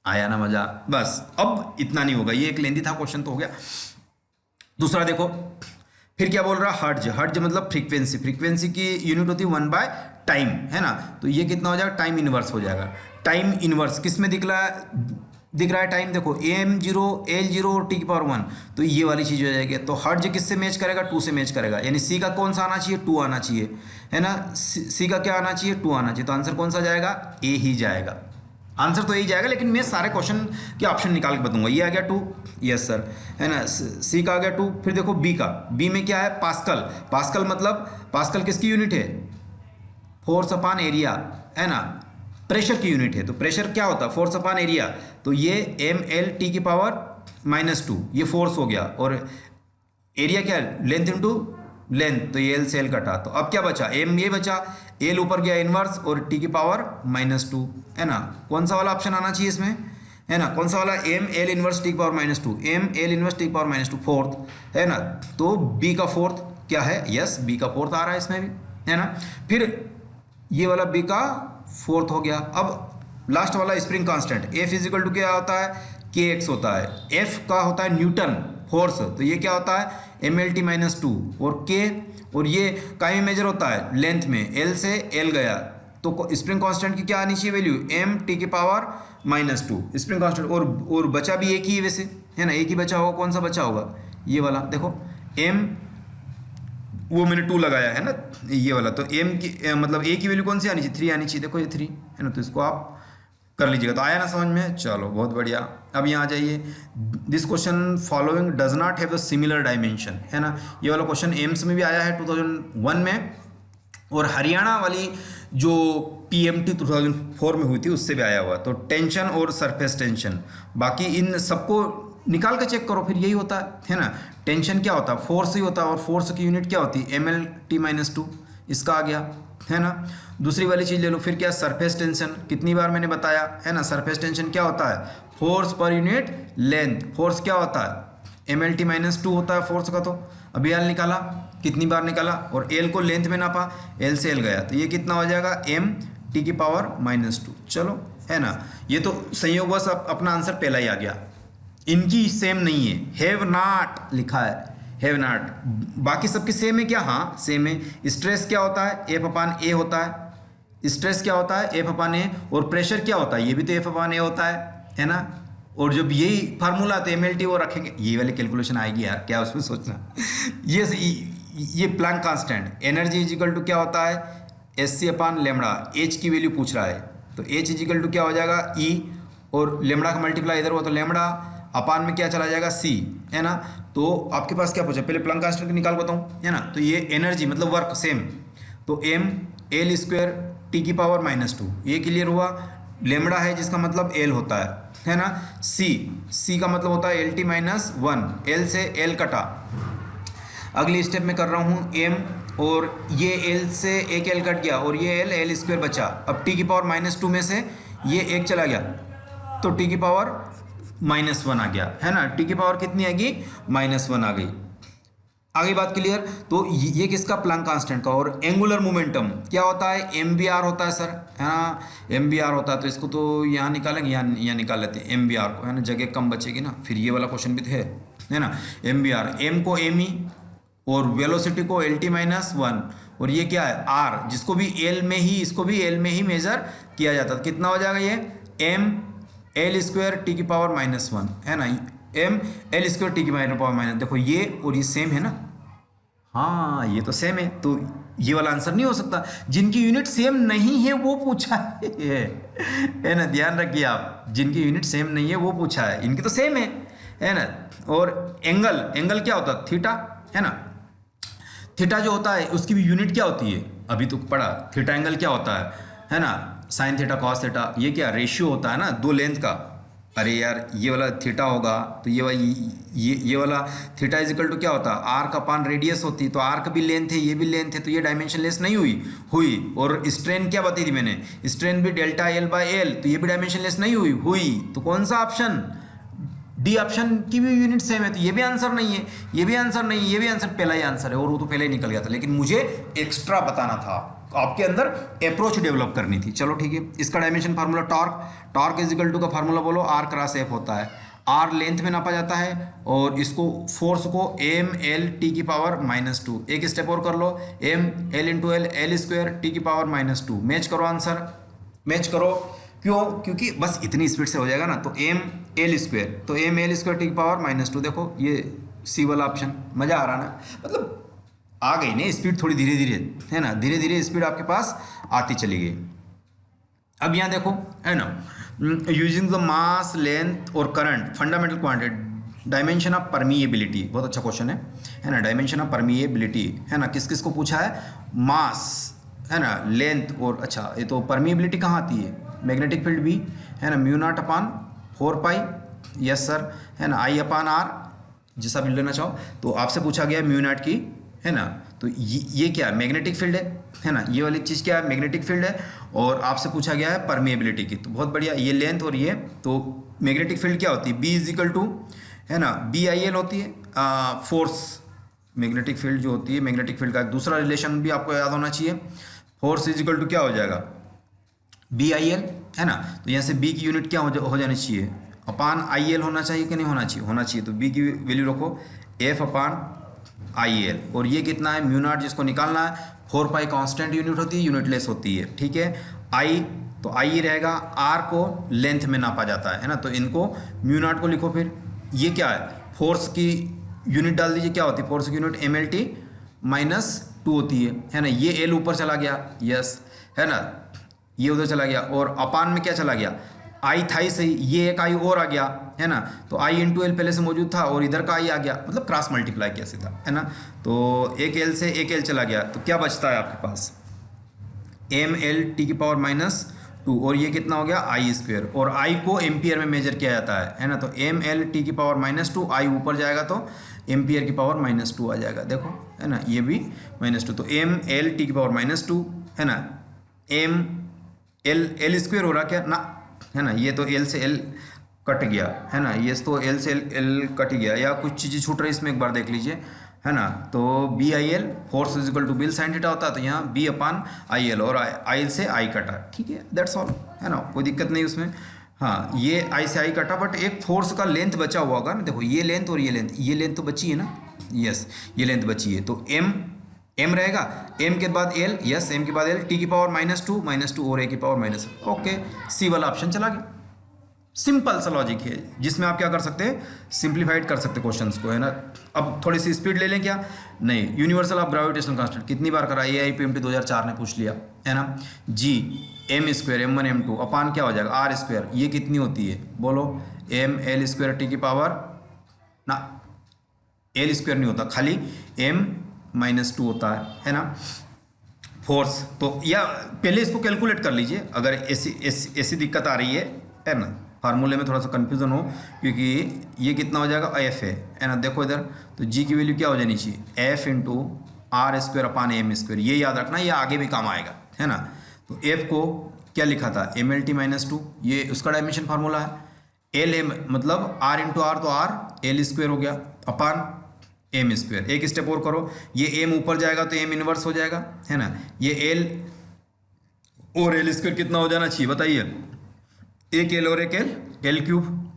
आया ना मजा, बस अब इतना नहीं होगा, ये एक लेंदी था क्वेश्चन तो हो गया। दूसरा देखो फिर क्या बोल रहा, हर्ट्ज मतलब फ्रीक्वेंसी की यूनिट होती है 1/10 टाइम, है ना। तो ये कितना हो जाएगा, टाइम इनवर्स हो जाएगा। टाइम इनवर्स किस में दिख रहा है टाइम, देखो AM0 L0 और T⁻1, तो ये वाली चीज़ हो जाएगी। तो हर्ट्ज किससे मैच करेगा, 2 से मैच करेगा, यानी सी का कौन सा आना चाहिए, 2 आना चाहिए, है ना। सी का क्या आना चाहिए, 2 आना चाहिए। तो आंसर कौन सा जाएगा, ए ही जाएगा। आंसर तो यही जाएगा, लेकिन मैं सारे क्वेश्चन के ऑप्शन निकाल के बताऊंगा। ये आ गया 2, यस सर, है ना। सी का आ गया 2। फिर देखो बी का, बी में क्या है, पास्कल। पास्कल मतलब पास्कल किसकी यूनिट है, फोर्स अपॉन एरिया, है ना, प्रेशर की यूनिट है। तो प्रेशर क्या होता है, फोर्स अपॉन एरिया। तो ये mL/T⁻², ये फोर्स हो गया, और एरिया क्या है, लेंथ इंटू लेंथ, तो ये एल से एल कटा। तो अब क्या बचा, एम ये बचा, एल ऊपर गया इनवर्स और T⁻², है ना। कौन सा वाला ऑप्शन आना चाहिए इसमें, है ना, कौन सा वाला, mL inverse T⁻², mL inverse T⁻², fourth, है ना। तो बी का फोर्थ क्या है, यस बी का फोर्थ आ रहा है इसमें भी, है ना। फिर ये वाला बी का फोर्थ हो गया। अब लास्ट वाला spring constant, F equal to क्या होता है, kx होता है। F का होता है न्यूटन फोर्स, तो ये क्या होता है, mL/T⁻², और k, और ये काई में मेजर होता है लेंथ में, L से L गया। तो स्प्रिंग कांस्टेंट की क्या आनी चाहिए वैल्यू, mT⁻², स्प्रिंग कांस्टेंट। और बचा भी एक ही है वैसे, है ना, एक ही बचा होगा। कौन सा बचा होगा, ये वाला देखो, m, वो मैंने 2 लगाया है ना, ये वाला। तो m की मतलब a की वैल्यू कौन सी आनी चाहिए, 3 आनी चाहिए। देखो ये 3 है ना, तो इसको आप कर लीजिएगा। तो आया ना समझ में, चलो बहुत बढ़िया। अब यहाँ आ जाइए, this question following does not have a similar dimension, है ना। ये वाला क्वेश्चन एम्स में भी आया है 2001 में, और हरियाणा वाली जो PMT 2004 में हुई थी उससे भी आया हुआ। तो टेंशन और सरफेस टेंशन, बाकी इन सबको निकाल के चेक करो, फिर यही होता है ना। टेंशन क्या होता है, फोर्स ही होता है, और फोर्स की यूनिट क्या होती है, mL/T⁻², इसका आ गया, है ना। दूसरी वाली चीज़ ले लो, फिर क्या, सरफेस टेंशन। कितनी बार मैंने बताया, है ना, सरफेस टेंशन क्या होता है, force per unit length. Force क्या होता है, mL/T⁻² होता है फोर्स का। तो अभी एल निकाला, कितनी बार निकाला, और एल को लेंथ में नापा, एल से एल गया, तो ये कितना हो जाएगा, mT⁻²। चलो, है ना। ये तो संयोगवश अपना आंसर पहला ही आ गया। इनकी सेम नहीं है, हैव नॉट लिखा है, हैव नॉट। बाकी सबकी सेम है क्या, हाँ सेम है। स्ट्रेस क्या होता है, F/A होता है। स्ट्रेस क्या होता है, F/A। और प्रेशर क्या होता है, ये भी तो F/A होता है ना। और जब यही फार्मूला तो mLT वो रखेंगे, ये वाली कैलकुलेशन आएगी यार, क्या उसमें सोचना। ये Planck constant, energy equal to क्या होता है, Sc/λ। H की वैल्यू पूछ रहा है, तो H इजिकल टू क्या हो जाएगा, E, और लेमड़ा का मल्टीप्लाई इधर हुआ तो लेमड़ा, अपान में क्या चला जाएगा, C, है ना। तो आपके पास क्या पूछा, पहले प्लैंक कांस्टेंट निकाल बताऊँ, है ना। तो ये एनर्जी मतलब वर्क सेम, तो mL² T⁻², ये क्लियर हुआ। लेमड़ा है जिसका मतलब L होता है ना। C का मतलब होता है LT-1, L से L कटा। अगली स्टेप में कर रहा हूँ M, और ये L से एक L कट गया, और ये L² बचा। अब T⁻² में से ये एक चला गया, तो T⁻−1 आ गया, है ना। T की पावर कितनी आएगी, -1 आ गई। आगे बात क्लियर। तो ये किसका, प्लैंक कांस्टेंट का। और एंगुलर मोमेंटम क्या होता है, MVR होता है सर, है ना, MVR होता है। तो इसको तो यहाँ निकालेंगे, यहाँ निकाल लेते हैं MVR को, है ना, जगह कम बचेगी ना। फिर ये वाला क्वेश्चन भी तो है ना। MVR, M को ME और वेलोसिटी को LT-1, और ये क्या है R, जिसको भी L में ही, इसको भी L में ही मेजर किया जाता है। कितना हो जाएगा ये, mL² T⁻−1, है ना, mL² T⁻−1। देखो ये और ये सेम है ना, हाँ ये तो सेम है, तो ये वाला आंसर नहीं हो सकता। जिनकी यूनिट सेम नहीं है वो पूछा है ना, ध्यान रखिए आप, जिनकी यूनिट सेम नहीं है वो पूछा है, इनकी तो सेम है ना। और एंगल क्या होता है, थीटा, है ना। थीटा जो होता है उसकी भी यूनिट क्या होती है, अभी तो पढ़ा, थीटा एंगल क्या होता है ना, साइन थीटा कॉस थीटा। ये क्या रेशियो होता है ना, दो लेंथ का। अरे यार ये वाला थीटा होगा तो ये वाला थीटा इजिकल टू क्या होता है, आर्क अपान रेडियस होती, तो आर्क भी लेंथ है, ये भी लेंथ है, तो ये डायमेंशनलेस नहीं हुई। और स्ट्रेन क्या बताई थी मैंने, स्ट्रेन भी डेल्टा L/L, तो ये भी डायमेंशनलेस नहीं हुई। तो कौन सा ऑप्शन, डी ऑप्शन की भी यूनिट सेम है, तो ये भी आंसर नहीं है, ये भी आंसर नहीं है, ये भी आंसर पहला ही आंसर है, और वो तो पहले ही निकल गया था। लेकिन मुझे एक्स्ट्रा बताना था, आपके अंदर अप्रोच डेवलप करनी थी। चलो ठीक है, इसका dimension formula torque equal to का फार्मूला बोलो, R क्रॉस F होता है। आर लेंथ में नापा जाता है और इसको फोर्स को एम एल टी की पावर -2। एक स्टेप और कर लो, M L into L L square T की पावर -2। मैच करो आंसर, मैच करो। क्यों? क्योंकि बस इतनी स्पीड से हो जाएगा ना। तो एम एल स्क्वायर, तो एम एल स्क्वायर टी की पावर -2। देखो ये सी वाला ऑप्शन, मज़ा आ रहा ना, मतलब आ गई ना स्पीड थोड़ी धीरे धीरे, है ना, धीरे धीरे स्पीड आपके पास आती चली गई। अब यहाँ देखो, है ना, यूजिंग द मास लेंथ और current fundamental quantity dimension of permeability, बहुत अच्छा क्वेश्चन है ना, डायमेंशन ऑफ परमिएबिलिटी, है ना, किस किस को पूछा है, मास, है ना, लेंथ और, अच्छा ये तो परमिएबिलिटी कहाँ आती है, मैग्नेटिक फील्ड भी, है ना, म्यू नॉट अपान 4 पाई, यस सर, है ना, आई अपान आर, जैसा भी लेना चाहो। तो आपसे पूछा गया म्यू नॉट की, है ना, तो ये क्या है, मैग्नेटिक फील्ड है ना, ये वाली चीज़ क्या है, मैग्नेटिक फील्ड है, और आपसे पूछा गया है परमिएबिलिटी की। तो बहुत बढ़िया, ये लेंथ और ये, तो मैग्नेटिक फील्ड क्या होती है, बी इज इक्वल टू, है ना, बी आई एल होती है, फोर्स, मैग्नेटिक फील्ड जो होती है, मैग्नेटिक फील्ड का एक दूसरा रिलेशन भी आपको याद होना चाहिए, फोर्स इज इक्वल टू क्या हो जाएगा, बी आई एल, है ना। तो यहाँ से बी की यूनिट क्या हो जानी चाहिए, अपान आई एल होना चाहिए कि नहीं होना चाहिए, होना चाहिए। तो बी की वैल्यू रखो एफ अपान आई एल, और ये कितना है, म्यू नॉट, जिसको निकालना है, 4 पाई कांस्टेंट यूनिट होती है, यूनिटलेस होती है, ठीक है। आई, तो आई रहेगा, आर को लेंथ में नापा जाता है ना, तो इनको म्यू नॉट को लिखो। फिर ये क्या है, फोर्स की यूनिट डाल दीजिए, क्या होती है फोर्स की यूनिट, एम एल टी -2 होती है ना। ये एल ऊपर चला गया, यस, है ना, ये उधर चला गया, और अपान में क्या चला गया, आई था ही सही, ये एक आई और आ गया, है ना, तो आई इंटू एल पहले से मौजूद था और इधर का आई आ गया, मतलब क्रॉस मल्टीप्लाई किया सीधा, है ना। तो एक एल से एक एल चला गया, तो क्या बचता है आपके पास, एम एल टी की पावर -2, और ये कितना हो गया, आई स्क्वायर, और आई को एम्पियर में मेजर किया जाता है ना। तो एम एल टी की पावर -2, आई ऊपर जाएगा तो एम्पियर की पावर -2 आ जाएगा, देखो, है ना, ये भी -2, तो एम एल टी की पावर -2, है ना, एम एल स्क्वायर हो रहा क्या ना, है ना, ये तो एल से एल कट गया, है ना, ये तो एल से एल कट गया, या कुछ चीज़ें छूट रही इसमें, एक बार देख लीजिए, है ना। तो B I L, force is equal to B I L sine theta होता है, तो यहाँ बी अपान आई एल, और आई एल से आई कटा, ठीक है, दैट्स ऑल, है ना, कोई दिक्कत नहीं उसमें। हाँ, ये आई से आई कटा, बट एक फोर्स का लेंथ बचा हुआ होगा ना, देखो ये लेंथ और ये लेंथ तो बची है ना, यस, ये लेंथ बची है, तो एम रहेगा, एम के बाद एल, यस, एम के बाद एल, टी की पावर -2 और ए की पावर -, ओके, सी वाला ऑप्शन चला गया। सिंपल सा लॉजिक है, जिसमें आप क्या कर सकते हैं, सिंप्लीफाइड कर सकते क्वेश्चंस को, है ना। अब थोड़ी सी स्पीड ले लें क्या, नहीं, यूनिवर्सल ऑफ ग्रेविटेशनल कांस्टेंट कितनी बार करा, AIPMT 2004 ने पूछ लिया, है ना। G M square M1 M2 अपान क्या हो जाएगा, आर स्क्वायर, ये कितनी होती है, बोलो, एम एल स्क्वायर टी की पावर ना, एल स्क्वायर नहीं होता, खाली m -2 होता है ना। फोर्स तो, या पहले इसको कैलकुलेट कर लीजिए, अगर ऐसी दिक्कत आ रही है ना, फार्मूले में थोड़ा सा कन्फ्यूजन हो, क्योंकि ये कितना हो जाएगा, एफ है ना, देखो इधर, तो जी की वैल्यू क्या हो जानी चाहिए, F into R square upon M square, ये याद रखना, ये आगे भी काम आएगा, है ना। तो एफ को क्या लिखा था, एम एल टी -2, ये उसका डायमेंशन फार्मूला है, एल एम मतलब आर इंटू आर, तो आर एल स्क्वायर हो गया अपान एम स्क्वायर, एक स्टेप और करो, ये एम ऊपर जाएगा तो एम इनवर्स हो जाएगा, है ना, ये एल और एल स्क्वायर कितना हो जाना चाहिए बताइए, एक एल और एक एल क्यूब,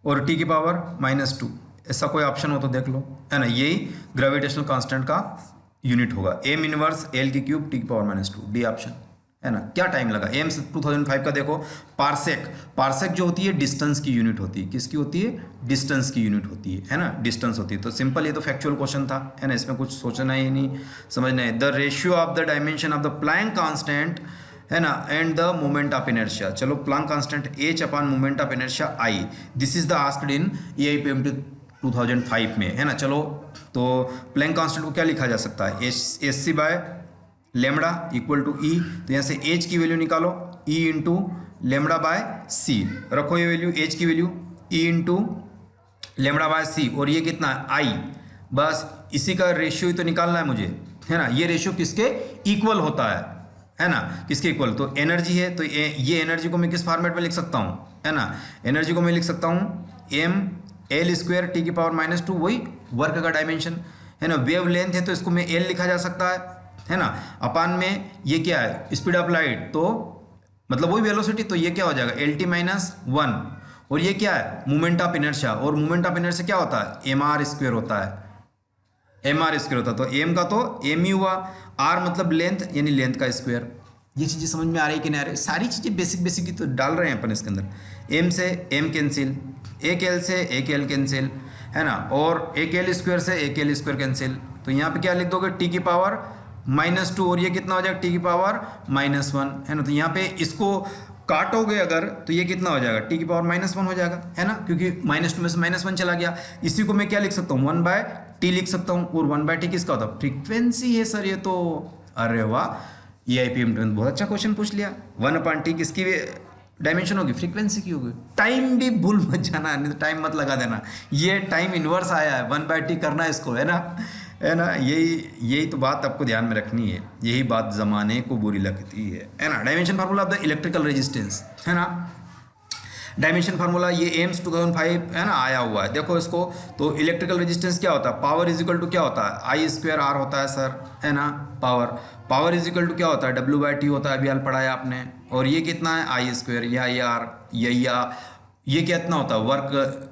और टी की पावर -2, ऐसा कोई ऑप्शन हो तो देख लो, है ना, यही ग्रेविटेशनल कांस्टेंट का यूनिट होगा, एम इनवर्स एल की क्यूब टी की पावर -2, डी ऑप्शन, है ना। क्या टाइम लगा, एम्स 2005 का देखो, पार्सेक जो होती है डिस्टेंस की यूनिट होती है, किसकी होती है, डिस्टेंस की यूनिट होती है ना, डिस्टेंस होती है। तो सिंपल, ये तो फैक्चुअल क्वेश्चन था, है ना, इसमें कुछ सोचना ही नहीं, समझना है। The ratio of the dimension of the Planck constant, है ना, and the moment of inertia, चलो Planck constant h upon moment of inertia I, this is the asked in AIPMT 2005 में, है ना। चलो, तो प्लैंक कांस्टेंट को क्या लिखा जा सकता है, H C by lambda equal to E, तो यहाँ से h की वैल्यू निकालो, e into lambda by C, रखो ये वैल्यू, h की value e into lambda by C, और ये कितना है I, बस इसी का रेशियो ही तो निकालना है मुझे, है ना। ये रेशियो किसके इक्वल होता है ना, किसके इक्वल, तो एनर्जी है, तो ये एनर्जी को मैं किस फॉर्मेट में लिख सकता हूँ, है ना, एनर्जी को मैं लिख सकता हूँ एम एल स्क्वायर टी की पावर -2, वही वर्क का डायमेंशन, है ना। वेव लेंथ है तो इसको मैं एल लिखा जा सकता है ना, अपान में ये क्या है, स्पीड ऑफ लाइट, तो मतलब वही वेलोसिटी, तो ये क्या हो जाएगा, एल टी -1, और ये क्या है, मोमेंट ऑफ इनर्शिया, और मोमेंट ऑफ इनर्शिया क्या होता है, एम आर स्क्वायर होता है, एम आर स्क्वायर होता है। तो एम का तो एम ही हुआ, आर मतलब लेंथ यानी लेंथ का स्क्वायर। ये चीज़ें समझ में आ रही कि नहीं आ रही, सारी चीज़ें बेसिक बेसिक ही तो डाल रहे हैं अपन इसके अंदर। एम से एम कैंसिल, एक एल से एक एल कैंसिल, है ना, और एक एल स्क्वायर से एक एल स्क्वायर कैंसिल। तो यहाँ पे क्या लिख दोगे, टी की पावर -2, और ये कितना हो जाएगा, टी की पावर -1, है ना। तो यहाँ पे इसको काटोगे अगर तो ये कितना हो जाएगा, टी की पावर -1 हो जाएगा, है ना, क्योंकि -2 में से -1 चला गया। इसी को मैं क्या लिख सकता हूँ, 1/t लिख सकता हूँ, और 1/t किसका होता है, फ्रीक्वेंसी है सर ये तो। अरे वाह, EIPM में बहुत अच्छा क्वेश्चन पूछ लिया। 1/t किसकी डायमेंशन होगी, फ्रीक्वेंसी की होगी। टाइम भी भूल मत जाना, नहीं तो टाइम मत लगा देना, ये टाइम इनवर्स आया है, 1/t करना है इसको, है ना, है ना। यही तो बात आपको ध्यान में रखनी है, यही बात ज़माने को बुरी लगती है ना। Dimension formula of the electrical resistance, है ना, डायमेंशन फार्मूला ये एम्स 2005 है ना आया हुआ है, देखो इसको। तो इलेक्ट्रिकल रेजिस्टेंस क्या होता है, पावर इज इक्वल टू क्या होता है, I²R होता है सर, है ना। पावर इज इक्वल टू क्या होता है, W/T होता है, अभी हाल पढ़ाया आपने। और ये कितना है, I² या AR, ये कितना होता है, वर्क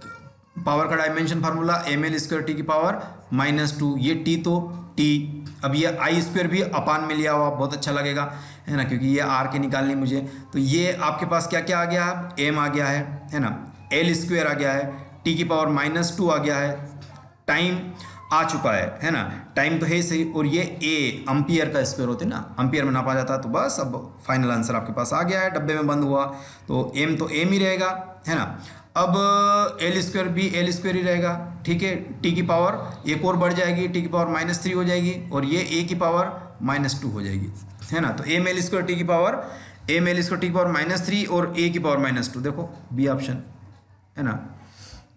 पावर का डायमेंशन फार्मूला ml² टी की पावर -2, ये टी तो टी। अब ये I² भी अपान में लिया हुआ, बहुत अच्छा लगेगा, है ना, क्योंकि ये आर के निकालनी मुझे। तो ये आपके पास क्या क्या आ गया है, m आ गया है ना, l² आ गया है, टी की पावर -2 आ गया है, टाइम आ चुका है ना, टाइम तो है ही सही। और ये a अम्पियर का स्क्वायर होते ना, अम्पियर में नापा जाता है। तो बस अब फाइनल आंसर आपके पास आ गया है, डब्बे में बंद हुआ। तो m तो m ही रहेगा, है ना। अब l² भी l² ही रहेगा, ठीक है। टी की पावर एक और बढ़ जाएगी, टी की पावर -3 हो जाएगी, और ये a की पावर -2 हो जाएगी, है ना। तो ml² टी की पावर -3 और a की पावर -2, देखो बी ऑप्शन, है ना,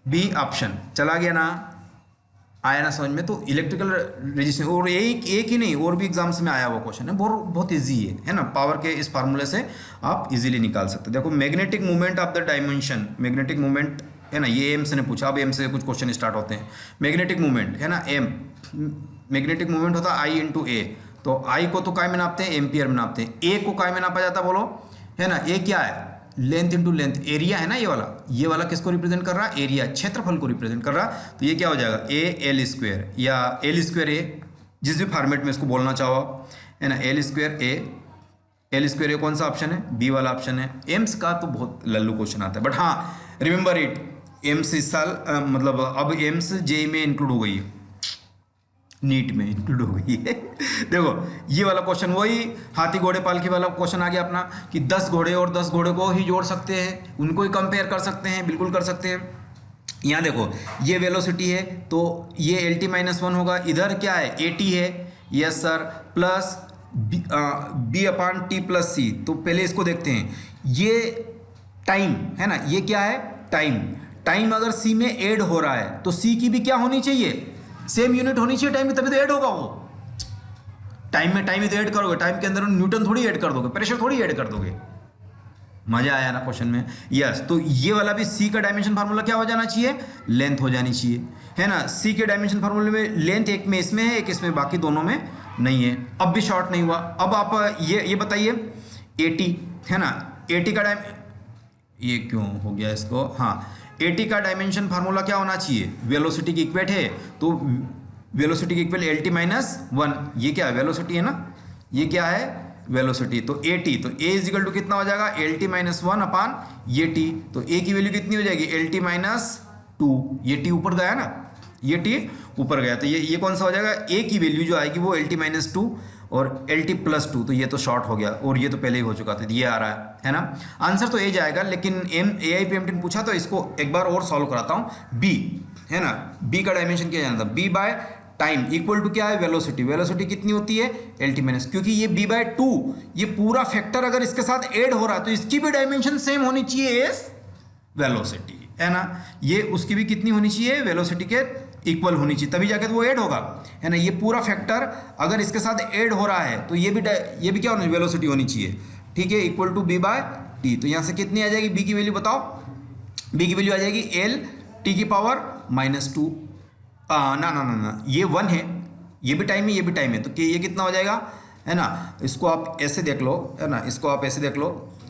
बी ऑप्शन चला गया ना, आया ना समझ में। तो इलेक्ट्रिकल रेजिस्टेंस, और एक ही नहीं, और भी एग्जाम्स में आया हुआ क्वेश्चन है, बहुत इजी है ना। पावर के इस फार्मूले से आप इजीली निकाल सकते हो। देखो magnetic movement of the dimension, magnetic movement, है ना, ये एम से ने पूछा, अब एम से कुछ क्वेश्चन स्टार्ट होते हैं। मैग्नेटिक मूवमेंट, है ना, एम मैग्नेटिक मूवमेंट होता है I × A। तो I को तो काय में नापते हैं, एम्पियर में नापते हैं। A को काय में नापा जाता है बोलो, है ना। A क्या है, लेंथ इंटू लेंथ, एरिया है ना, ये वाला किसको रिप्रेजेंट कर रहा है, एरिया, क्षेत्रफल को रिप्रेजेंट कर रहा। तो ये क्या हो जाएगा, AL² या L² A, जिस भी फॉर्मेट में इसको बोलना चाहो, है ना, L² A कौन सा ऑप्शन है, बी वाला ऑप्शन है। एम्स का तो बहुत लल्लू क्वेश्चन आता है, बट हाँ रिमेंबर इट, एम्स इस साल मतलब अब एम्स JEE में इंक्लूड हो गई है, नीट में इंक्लूड हो गई है। देखो ये वाला क्वेश्चन वही हाथी घोड़े पालकी वाला क्वेश्चन आ गया अपना, कि 10 घोड़े और 10 घोड़े को ही जोड़ सकते हैं, उनको ही कंपेयर कर सकते हैं, बिल्कुल कर सकते हैं। यहाँ देखो ये वेलोसिटी है, तो ये LT-1 होगा, इधर क्या है, AT है, यस सर, प्लस B/T+C। तो पहले इसको देखते हैं, ये टाइम है ना, ये क्या है, टाइम अगर C में ऐड हो रहा है तो C की भी क्या होनी चाहिए, सेम यूनिट होनी चाहिए टाइम की, तभी तो ऐड होगा वो। टाइम में टाइम ही तो ऐड करोगे, टाइम के अंदर न्यूटन थोड़ी ऐड कर दोगे, प्रेशर थोड़ी ऐड कर दोगे। मजा आया ना क्वेश्चन में, यस। तो ये वाला भी C का डायमेंशन फार्मूला क्या हो जाना चाहिए, लेंथ हो जानी चाहिए, है ना। C के डायमेंशन फार्मूले में लेंथ एक में इसमें है, एक इसमें, बाकी दोनों में नहीं है। अब भी शॉर्ट नहीं हुआ। अब आप ये बताइए, AT है ना, AT का ये क्यों हो गया इसको, हाँ, AT का डायमेंशन फार्मूला क्या होना चाहिए, वेलोसिटी की इक्वेट है, तो वेलोसिटी की इक्वल LT-1, ये क्या है, वेलोसिटी है ना, ये क्या है, वेलोसिटी। तो AT, तो A = कितना हो जाएगा, LT-1 अपान ये T। तो A की वैल्यू कितनी हो जाएगी, LT-2, ये T ऊपर गया ना, ये T ऊपर गया, तो ये कौन सा हो जाएगा, A की वैल्यू जो आएगी वो LT-2 और LT+2। तो ये तो शॉर्ट हो गया, और ये तो पहले ही हो चुका था, ये आ रहा है ना। आंसर तो ए जाएगा, लेकिन AIPMT ने पूछा तो इसको एक बार और सॉल्व कराता हूँ। B है ना, B का डायमेंशन क्या जाना था, B/टाइम इक्वल टू क्या है, वेलोसिटी कितनी होती है, LT-, क्योंकि ये B/2, ये पूरा फैक्टर अगर इसके साथ ऐड हो रहा है तो इसकी भी डायमेंशन सेम होनी चाहिए एज वेलोसिटी, है ना। ये उसकी भी कितनी होनी चाहिए, वेलोसिटी के इक्वल होनी चाहिए, तभी जाके तो वो ऐड होगा, है ना। ये पूरा फैक्टर अगर इसके साथ ऐड हो रहा है तो ये भी क्या होनी, वेलोसिटी होनी चाहिए, ठीक है, इक्वल टू B/T। तो यहाँ से कितनी आ जाएगी, B की वैल्यू बताओ, B की वैल्यू आ जाएगी LT⁻²। ना, ये 1 है, ये भी टाइम है, ये भी टाइम है, तो ये कितना हो जाएगा, है ना। इसको आप ऐसे देख लो, है ना, इसको आप ऐसे देख लो,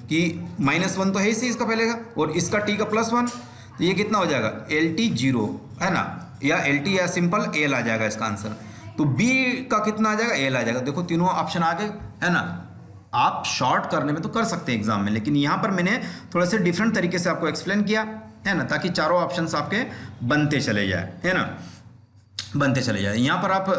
कि -1 तो है ही सही इसका पहले का, और इसका टी का +1, तो ये कितना हो जाएगा LT 0 है ना, या LT या सिंपल एल आ जाएगा इसका आंसर। तो बी का कितना आ जाएगा एल आ जाएगा। देखो तीनों ऑप्शन आ गए है ना। आप शॉर्ट करने में तो कर सकते हैं एग्जाम में, लेकिन यहाँ पर मैंने थोड़ा से डिफरेंट तरीके से आपको एक्सप्लेन किया है ना, ताकि चारों ऑप्शंस आपके बनते चले जाए है ना, बनते चले जाए। यहाँ पर आप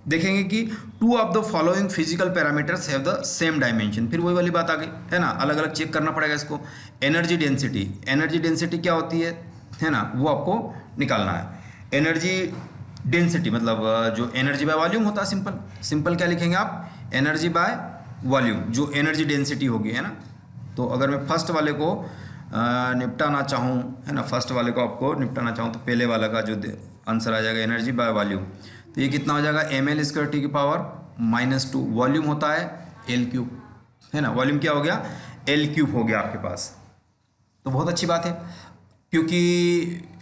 देखेंगे कि 2 of the following physical parameters have the same dimension, फिर वही वाली बात आ गई है ना, अलग अलग चेक करना पड़ेगा इसको। एनर्जी डेंसिटी, एनर्जी डेंसिटी क्या होती है ना, वो आपको निकालना है। एनर्जी डेंसिटी मतलब जो एनर्जी बाय वॉल्यूम होता है, सिंपल क्या लिखेंगे आप, एनर्जी बाय वॉल्यूम, जो एनर्जी डेंसिटी होगी है ना। तो अगर मैं फर्स्ट वाले को निपटाना चाहूँ है ना, फर्स्ट वाले को आपको निपटाना चाहूँ, तो पहले वाला का जो आंसर आ जाएगा एनर्जी बाय वॉल्यूम, तो ये कितना हो जाएगा ml² टी की पावर -2, वॉल्यूम होता है L³ है ना, वॉल्यूम क्या हो गया L³ हो गया आपके पास। तो बहुत अच्छी बात है, क्योंकि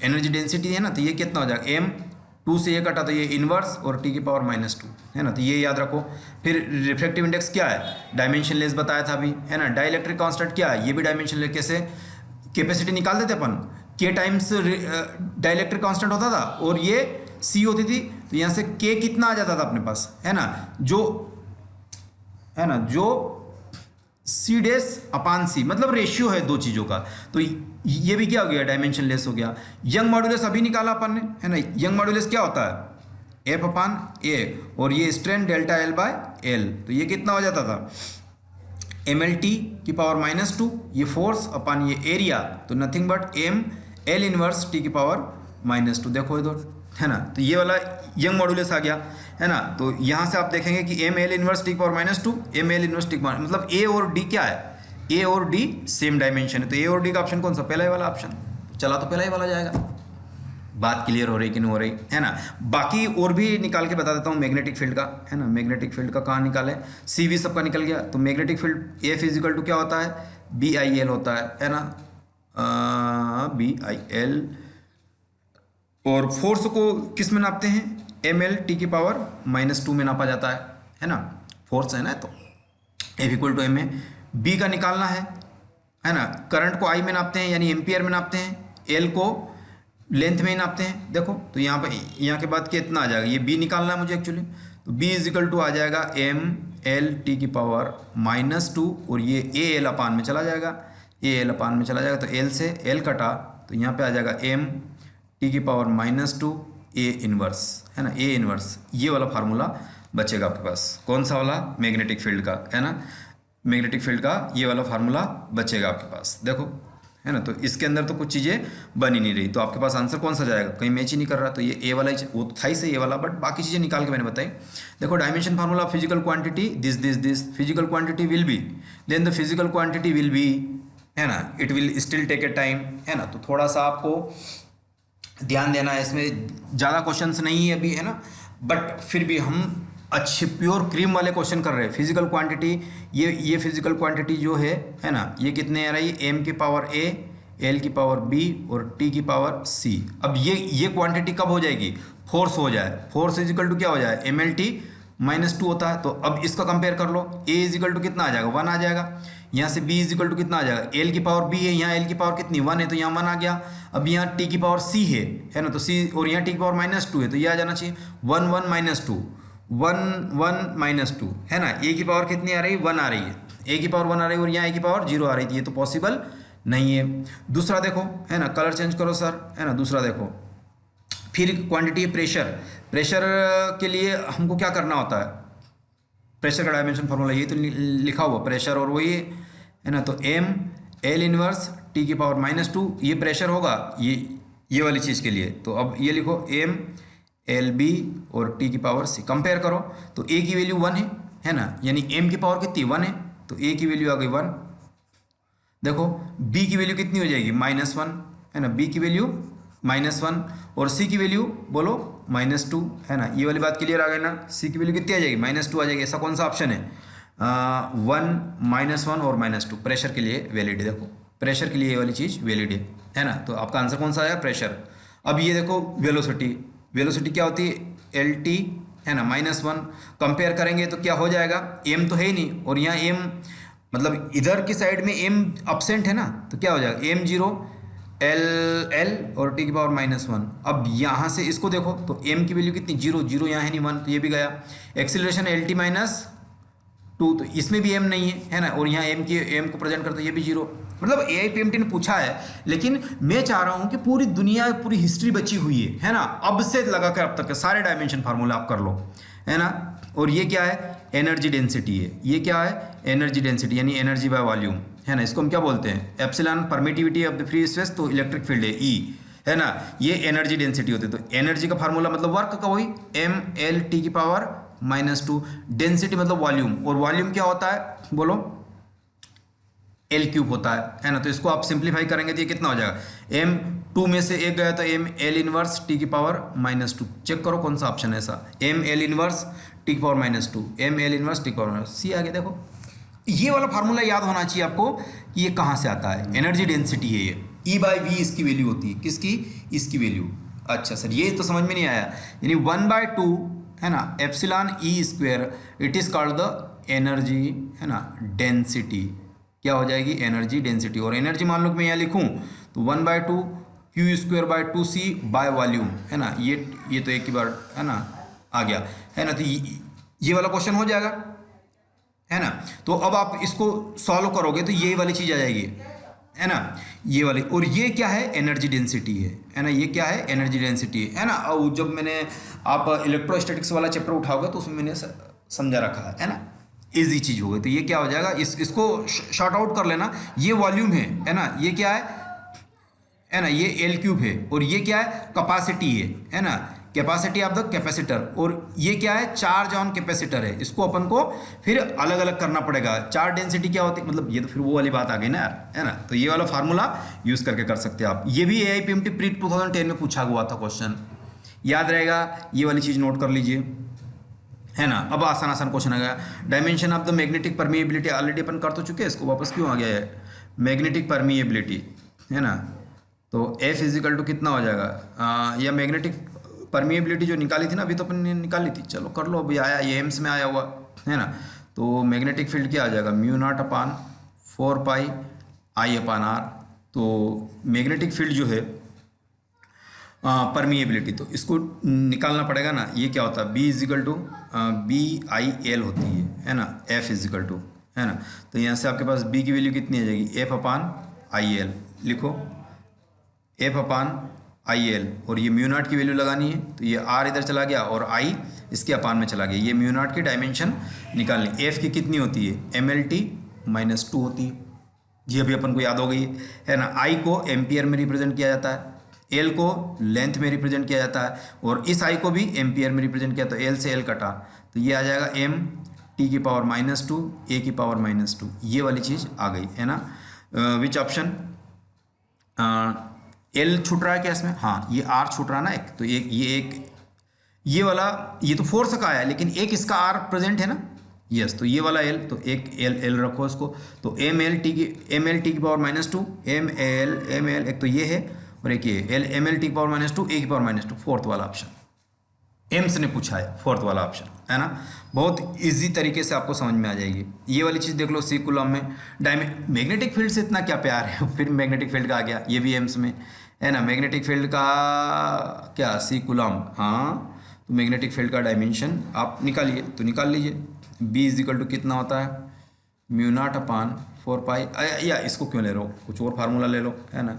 एनर्जी डेंसिटी है ना, तो ये कितना हो जाएगा m2 से ये कटा तो ये इनवर्स और टी की पावर -2 है ना, तो ये याद रखो। फिर रिफ्रैक्टिव इंडेक्स क्या है, डायमेंशनलेस बताया था अभी है ना। डाइलेक्ट्रिक कांस्टेंट क्या है, ये भी डायमेंशनलेस। कैसे, कैपेसिटी निकाल देते अपन, k टाइम्स डाइलेक्ट्रिक कांस्टेंट होता था और ये c होती थी, तो यहाँ से k कितना आ जाता था अपने पास है ना, जो c/c मतलब रेशियो है दो चीज़ों का। तो ये भी क्या हो गया, डायमेंशनलेस हो गया। यंग मॉड्यूलस अभी निकाला अपन ने है ना, यंग मॉड्यूलस क्या होता है F/A, और ये स्ट्रेन ΔL/L, तो ये कितना हो जाता था mlt की पावर -2, ये फोर्स अपन ये एरिया, तो nothing but ml inverse T की पावर -2। देखो इधर है ना, तो ये वाला यंग मॉड्यूलस आ गया है ना। तो यहाँ से आप देखेंगे कि ml इनवर्स टी की पावर -2, ml इनवर्स टी की पावर, मतलब a और d क्या है, a और d सेम डायमेंशन है। तो a और d का ऑप्शन कौन सा, पहला ही वाला ऑप्शन चला, तो पहला ही वाला जाएगा। बात क्लियर हो रही कि नहीं हो रही है ना। बाकी और भी निकाल के बता देता हूँ मैग्नेटिक फील्ड का है ना। मैग्नेटिक फील्ड का कहाँ निकाले, CV सबका निकल गया। तो मैग्नेटिक फील्ड F = क्या होता है, BIL होता है ना, BIL। और फोर्स को किस में नापते हैं, ml टी की पावर -2 में नापा जाता है ना, फोर्स है ना। तो F = m है। B का निकालना है ना। करंट को I में नापते हैं, यानी एम्पियर में नापते हैं, L को लेंथ में ही नापते हैं। देखो तो यहाँ के बाद कितना आ जाएगा, ये B निकालना है मुझे एक्चुअली। तो B = आ जाएगा ml टी की पावर -2, और ये AL/में में चला जाएगा, AL/में में चला जाएगा। तो L से L कटा, तो यहाँ पे आ जाएगा m टी की पावर -2 A इनवर्स है ना, A इनवर्स। ये वाला फार्मूला बचेगा आपके पास, कौन सा वाला, मैग्नेटिक फील्ड का है ना। मैग्नेटिक फील्ड का ये वाला फार्मूला बचेगा आपके पास, देखो है ना। तो इसके अंदर तो कुछ चीज़ें बन ही नहीं रही, तो आपके पास आंसर कौन सा जाएगा, कहीं मैच ही नहीं कर रहा। तो ये A वाला ही, वो था ही से ये वाला, बट बाकी चीज़ें निकाल के मैंने बताई। देखो dimension formula, physical quantity this physical quantity will be, then the physical quantity will be है ना, it will still take a time है ना। तो थोड़ा सा आपको ध्यान देना है, इसमें ज़्यादा क्वेश्चंस नहीं है अभी है ना, बट फिर भी हम अच्छे प्योर क्रीम वाले क्वेश्चन कर रहे हैं। फिजिकल क्वांटिटी, ये फिजिकल क्वांटिटी जो है ना, ये कितने आ रही है, m की पावर a, l की पावर b और t की पावर c। अब ये क्वांटिटी कब हो जाएगी, फोर्स हो जाए, फोर्स = क्या हो जाए, mlt -2 होता है। तो अब इसका कंपेयर कर लो, a = कितना आ जाएगा, 1 आ जाएगा। यहाँ से b = कितना आ जाएगा, l की पावर b है, यहाँ l की पावर कितनी 1 है, तो यहाँ 1 आ गया। अब यहाँ t की पावर c है ना, तो c, और यहाँ t की पावर -2 है, तो ये आ जाना चाहिए 1 1 -2 1 1 -2 है ना। a की पावर कितनी आ रही है, 1 आ रही है, a की पावर 1 आ रही है, और यहाँ a की पावर 0 आ रही थी, ये तो पॉसिबल नहीं है। दूसरा देखो है ना, कलर चेंज करो सर है ना। दूसरा देखो, फिर क्वांटिटी प्रेशर, प्रेशर के लिए हमको क्या करना होता है, प्रेशर का डायमेंशन फार्मूला ये तो लिखा हुआ प्रेशर, और वही है ना। तो ml इनवर्स टी की पावर -2 ये प्रेशर होगा, ये वाली चीज़ के लिए। तो अब ये लिखो mLb और टी की पावर c, कंपेयर करो। तो a की वैल्यू 1 है ना, यानी m की पावर कितनी 1 है, तो a की वैल्यू आ गई 1। देखो b की वैल्यू कितनी हो जाएगी, -1 है ना, b की वैल्यू -1, और c की वैल्यू बोलो -2 है ना। ये वाली बात क्लियर आ गई ना, c की वैल्यू कितनी आ जाएगी, -2 आ जाएगी। ऐसा कौन सा ऑप्शन है, 1 -1 और -2 प्रेशर के लिए वैलिड है। देखो प्रेशर के लिए ये वाली चीज़ वैलिड है ना। तो आपका आंसर कौन सा आया, प्रेशर। अब ये देखो वेलोसिटी, वेलोसिटी क्या होती है, LT है ना, -1। कंपेयर करेंगे तो क्या हो जाएगा, m तो है ही नहीं, और यहाँ m मतलब इधर की साइड में m अपसेंट है ना, तो क्या हो जाएगा m0 l और t की पावर -1। अब यहाँ से इसको देखो तो m की वैल्यू कितनी, 0, 0 यहाँ है नहीं 1, तो ये भी गया। एक्सीलरेशन lt -2, तो इसमें भी m नहीं है ना, और यहाँ m को प्रेजेंट करते ये भी 0। मतलब AIPMT ने पूछा है, लेकिन मैं चाह रहा हूँ कि पूरी दुनिया, पूरी हिस्ट्री बची हुई है ना, अब से लगा कर अब तक के सारे डायमेंशन फार्मूला आप कर लो, है ना। और ये क्या है, एनर्जी डेंसिटी है। ये क्या है, एनर्जी डेंसिटी यानी एनर्जी बाय वॉल्यूम, है ना। इसको हम क्या बोलते हैं, epsilon permittivity of the free space, तो इलेक्ट्रिक फील्ड है ई, है ना। ये एनर्जी डेंसिटी होती है, तो एनर्जी का फार्मूला मतलब वर्क का वही ml t की पावर -2, डेंसिटी मतलब वॉल्यूम, और वॉल्यूम क्या होता है बोलो, L³ होता है ना। तो इसको आप सिंप्लीफाई करेंगे तो ये कितना हो जाएगा, m2 में से एक गया तो ml इनवर्स t की पावर -2। चेक करो कौन सा ऑप्शन है ऐसा, ml इनवर्स t की पावर -2, ml इनवर्स t की पावर सी आ गया। देखो ये वाला फार्मूला याद होना चाहिए आपको कि ये कहाँ से आता है, एनर्जी डेंसिटी है ये, E/V इसकी वैल्यू होती है, किसकी, इसकी वैल्यू। अच्छा सर ये तो समझ में नहीं आया, यानी 1/2 है ना epsilon E², it is called the energy, है ना, डेंसिटी। क्या हो जाएगी, एनर्जी डेंसिटी। और एनर्जी मान लो कि मैं यहाँ लिखूँ तो 1/2 Q²/2C बाय वॉल्यूम, है ना। ये तो एक ही बार है ना आ गया, है ना। तो ये वाला क्वेश्चन हो जाएगा, है ना। तो अब आप इसको सॉल्व करोगे तो ये वाली चीज़ आ जाएगी, है ना, ये वाली। और ये क्या है, एनर्जी डेंसिटी है ना। ये क्या है, एनर्जी डेंसिटी है ना। और जब मैंने आप इलेक्ट्रोस्टैटिक्स वाला चैप्टर उठाओगे तो उसमें मैंने समझा रखा है ना, इजी चीज़ हो गई। तो ये क्या हो जाएगा, इसको शॉर्ट आउट कर लेना। ये वॉल्यूम है ना, ये क्या है ना, ये L³ है, और ये क्या है, कैपेसिटी है ना, कैपेसिटी ऑफ द कैपेसिटर। और ये क्या है, चार्ज ऑन कैपेसिटर है। इसको अपन को फिर अलग अलग करना पड़ेगा। चार्ज डेंसिटी क्या होती है, मतलब ये तो फिर वो वाली बात आ गई ना यार, है ना। तो ये वाला फार्मूला यूज़ करके कर सकते हैं आप। ये भी AIPMT प्री 2010 में पूछा हुआ था क्वेश्चन, याद रहेगा, ये वाली चीज़ नोट कर लीजिए, है ना। अब आसान आसान क्वेश्चन आ गया, dimension of the magnetic permeability, already अपन कर तो चुके हैं, इसको वापस क्यों आ गया है, मैग्नेटिक परमिएबिलिटी, है ना। तो F = कितना हो जाएगा, या मैग्नेटिक परमिएबिलिटी जो निकाली थी ना अभी, तो अपन ने निकाली थी, चलो कर लो, अभी आया, ये एम्स में आया हुआ है ना। तो मैग्नेटिक फील्ड क्या आ जाएगा, μ0/4πI/r। तो मैग्नेटिक फील्ड जो है परमिएबिलिटी, तो इसको निकालना पड़ेगा ना। ये क्या होता है, B = BIL होती है ना, F = है ना। तो यहाँ से आपके पास B की वैल्यू कितनी आ जाएगी, F/IL लिखो, F/IL, और ये μ0 की वैल्यू लगानी है, तो ये R इधर चला गया और I इसके अपान में चला गया। ये μ0 की डायमेंशन निकालनी, F की कितनी होती है, mlt -2 होती है, ये अभी अपन को याद हो गई है ना। I को एम्पियर में रिप्रेजेंट किया जाता है, L को लेंथ में रिप्रेजेंट किया जाता है, और इस I को भी एम्पियर में रिप्रेजेंट किया, तो L से L कटा, तो ये आ जाएगा mt की पावर -2 A की पावर -2, ये वाली चीज़ आ गई, है ना। विच ऑप्शन, L छूट रहा है क्या इसमें, हाँ ये R छूट रहा है ना एक, तो ये वाला, ये तो फोर्स का आया, लेकिन एक इसका R प्रेजेंट है ना, यस। तो ये वाला L, तो एक L रखो इसको, तो mlt की पावर -2, ml एक तो ये है, और एक ये mlt की पावर -2 A की पावर -2, फोर्थ वाला ऑप्शन एम्स ने पूछा है, फोर्थ वाला ऑप्शन, है ना। बहुत इजी तरीके से आपको समझ में आ जाएगी। ये वाली चीज़ देख लो, सी कूलम में मैग्नेटिक फील्ड से इतना क्या प्यार है, फिर मैग्नेटिक फील्ड का आ गया, ये भी एम्स में, है ना। मैग्नेटिक फील्ड का क्या, सी कूलम, हाँ। तो मैग्नेटिक फील्ड का डायमेंशन आप निकालिए, तो निकाल लीजिए, B = कितना होता है, μ0/4π, या इसको क्यों ले रहे हो, कुछ और फार्मूला ले लो, है ना।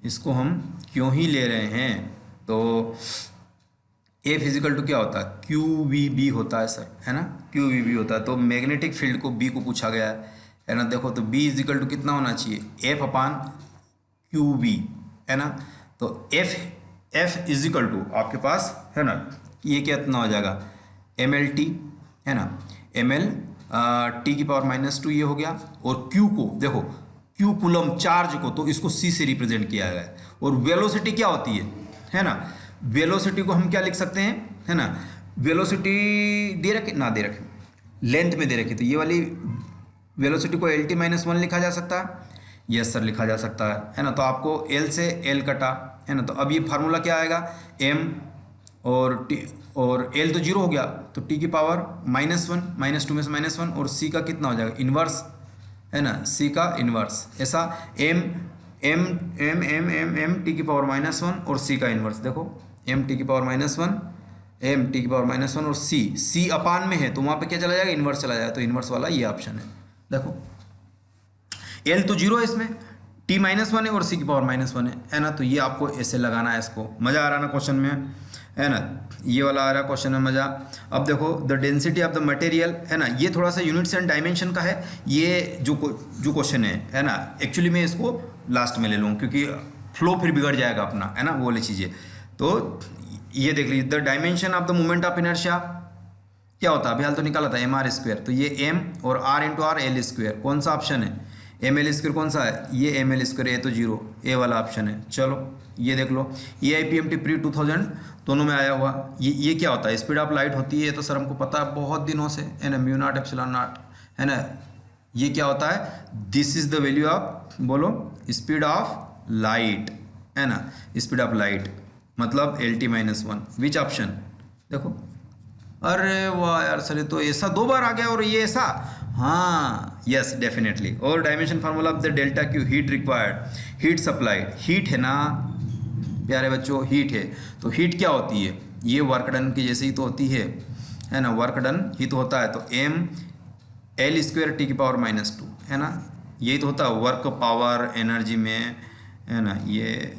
इसको हम क्यों ही ले रहे हैं, तो F = क्या होता है, QVB होता है सर, है ना, QVB होता है। तो मैग्नेटिक फील्ड को B को पूछा गया है ना। देखो तो B = कितना होना चाहिए, F/QV, है ना। तो F = आपके पास, है ना, ये कितना हो जाएगा, mlt, है ना, ml t की पावर -2 ये हो गया, और Q को देखो, Q कूलम चार्ज को, तो इसको C से रिप्रेजेंट किया गया है। और वेलोसिटी क्या होती है ना, वेलोसिटी को हम क्या लिख सकते हैं, है ना, वेलोसिटी दे रखे ना दे रखे, लेंथ में दे रखी, तो ये वाली वेलोसिटी को LT -1 लिखा जा सकता है, यस सर लिखा जा सकता है ना। तो आपको L से L कटा, है ना। तो अब ये फार्मूला क्या आएगा, m और t, और L तो 0 हो गया, तो t की पावर -1, -2 में से -1, और C का कितना हो जाएगा, इन्वर्स, है ना, सी का इन्वर्स, ऐसा M M M M M M T की पावर -1 और सी का इन्वर्स, देखो एम टी की पावर -1 एम टी की पावर -1 और सी अपान में है तो वहाँ पे क्या चला जाएगा, इन्वर्स चला जाएगा, तो इन्वर्स वाला ये ऑप्शन है। देखो एल तो 0 है इसमें, टी -1 है और सी की पावर -1 है ना, तो ये आपको ऐसे लगाना है इसको। मज़ा आ रहा ना क्वेश्चन में, है ना, ये वाला आ रहा क्वेश्चन में मज़ा। अब देखो the density of the material, है ना, ये थोड़ा सा यूनिट्स एंड डायमेंशन का है, ये जो क्वेश्चन है ना, एक्चुअली मैं इसको लास्ट में ले लूँ क्योंकि फ्लो फिर बिगड़ जाएगा अपना, है ना, वो वाली चीज़ें। तो ये देख लीजिए, the dimension of the moment of inertia क्या होता है, अभी हाल तो निकाला था mr², तो ये m और r इंटू आर l², कौन सा ऑप्शन है, ml² कौन सा है, ये ml², ये तो 0, ए वाला ऑप्शन है। चलो ये देख लो, ये IPMT प्री 2000 दोनों में आया हुआ, ये क्या होता है, स्पीड ऑफ लाइट होती है, ये तो सर हमको पता है बहुत दिनों से, है ना, μ0 ε0, है ना। ये क्या होता है, this is the value of, बोलो, स्पीड ऑफ लाइट, है ना, स्पीड ऑफ लाइट मतलब LT-1, विच ऑप्शन, देखो, अरे वाह यार सर, ये तो ऐसा 2 बार आ गया और ये ऐसा, हाँ यस डेफिनेटली। और dimension formula of the delta Q, heat required, heat supplied, heat है ना प्यारे बच्चों, हीट है, तो हीट क्या होती है, ये वर्क डन की जैसे ही तो होती है ना, वर्क डन ही तो होता है, तो m l² टी की पावर -2, है ना, यही तो होता है वर्क पावर एनर्जी में, है ना, ये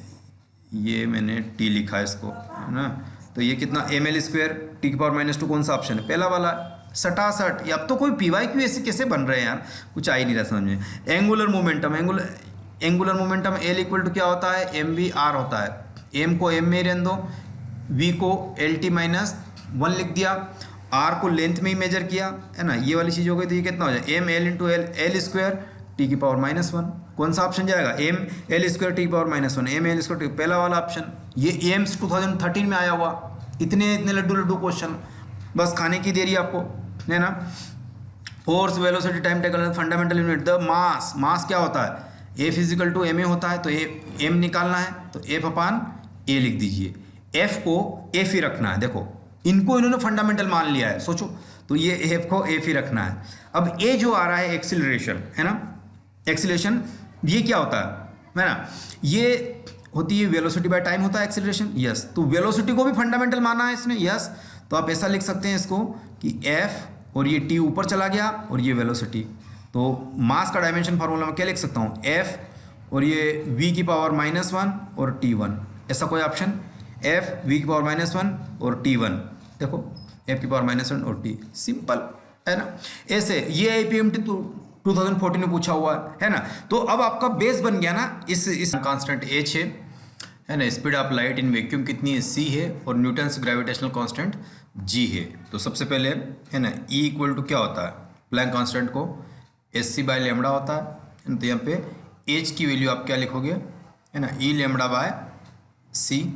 मैंने टी लिखा है इसको, है ना, तो ये कितना ml² टी की पावर -2, कौन सा ऑप्शन है, पहला वाला, सटासट। अब तो कोई PYQ ऐसे कैसे बन रहे हैं यार, कुछ आ ही नहीं रहा समझ में। Angular momentum, angular momentum L equal to क्या होता है, mv/r होता है, m को m में रहने दो, v को LT-1 लिख दिया, r को लेंथ में ही मेजर किया, है ना, ये वाली चीज़ हो गई, तो ये कितना हो जाए m l into l² T की पावर -1, कौन सा ऑप्शन जाएगा, m l² टी की पावर -1, m l², पहला वाला ऑप्शन। ये एम्स 2013 में आया हुआ, इतने लड्डू क्वेश्चन, बस खाने की देरी आपको, है ना। Force, velocity, time taken, fundamental unit, the mass क्या होता है, F इजिकल टू ma होता है, तो m निकालना है तो F/a लिख दीजिए, F को F ही रखना है, देखो इनको इन्होंने फंडामेंटल मान लिया है, सोचो, तो ये F को F ही रखना है। अब a जो आ रहा है एक्सीलरेशन, है ना, एक्सीलरेशन, ये क्या होता है ना, ये होती है वेलोसिटी बाय टाइम होता है एक्सीलरेशन, यस, तो वेलोसिटी को भी फंडामेंटल माना है इसने, यस, तो आप ऐसा लिख सकते हैं इसको कि F और ये T ऊपर चला गया और ये वेलोसिटी, तो मास का डायमेंशन फार्मूला में क्या लिख सकता हूँ, F और ये V की पावर -1 और T1, ऐसा कोई ऑप्शन, F V की पावर -1 और T1, देखो F की पावर -1 और T, सिंपल, है ना, ऐसे ये IPMT 2014 में पूछा हुआ है ना। तो अब आपका बेस बन गया ना, इस कांस्टेंट H है ना, speed of light in vacuum कितनी है, C है, और न्यूटन्स ग्रेविटेशनल कांस्टेंट G है। तो सबसे पहले है ना, E इक्वल टू क्या होता है, प्लैंक कांस्टेंट को SC/λ होता है, तो यहाँ पे H की वैल्यू आप क्या लिखोगे, है ना, E/λ/c,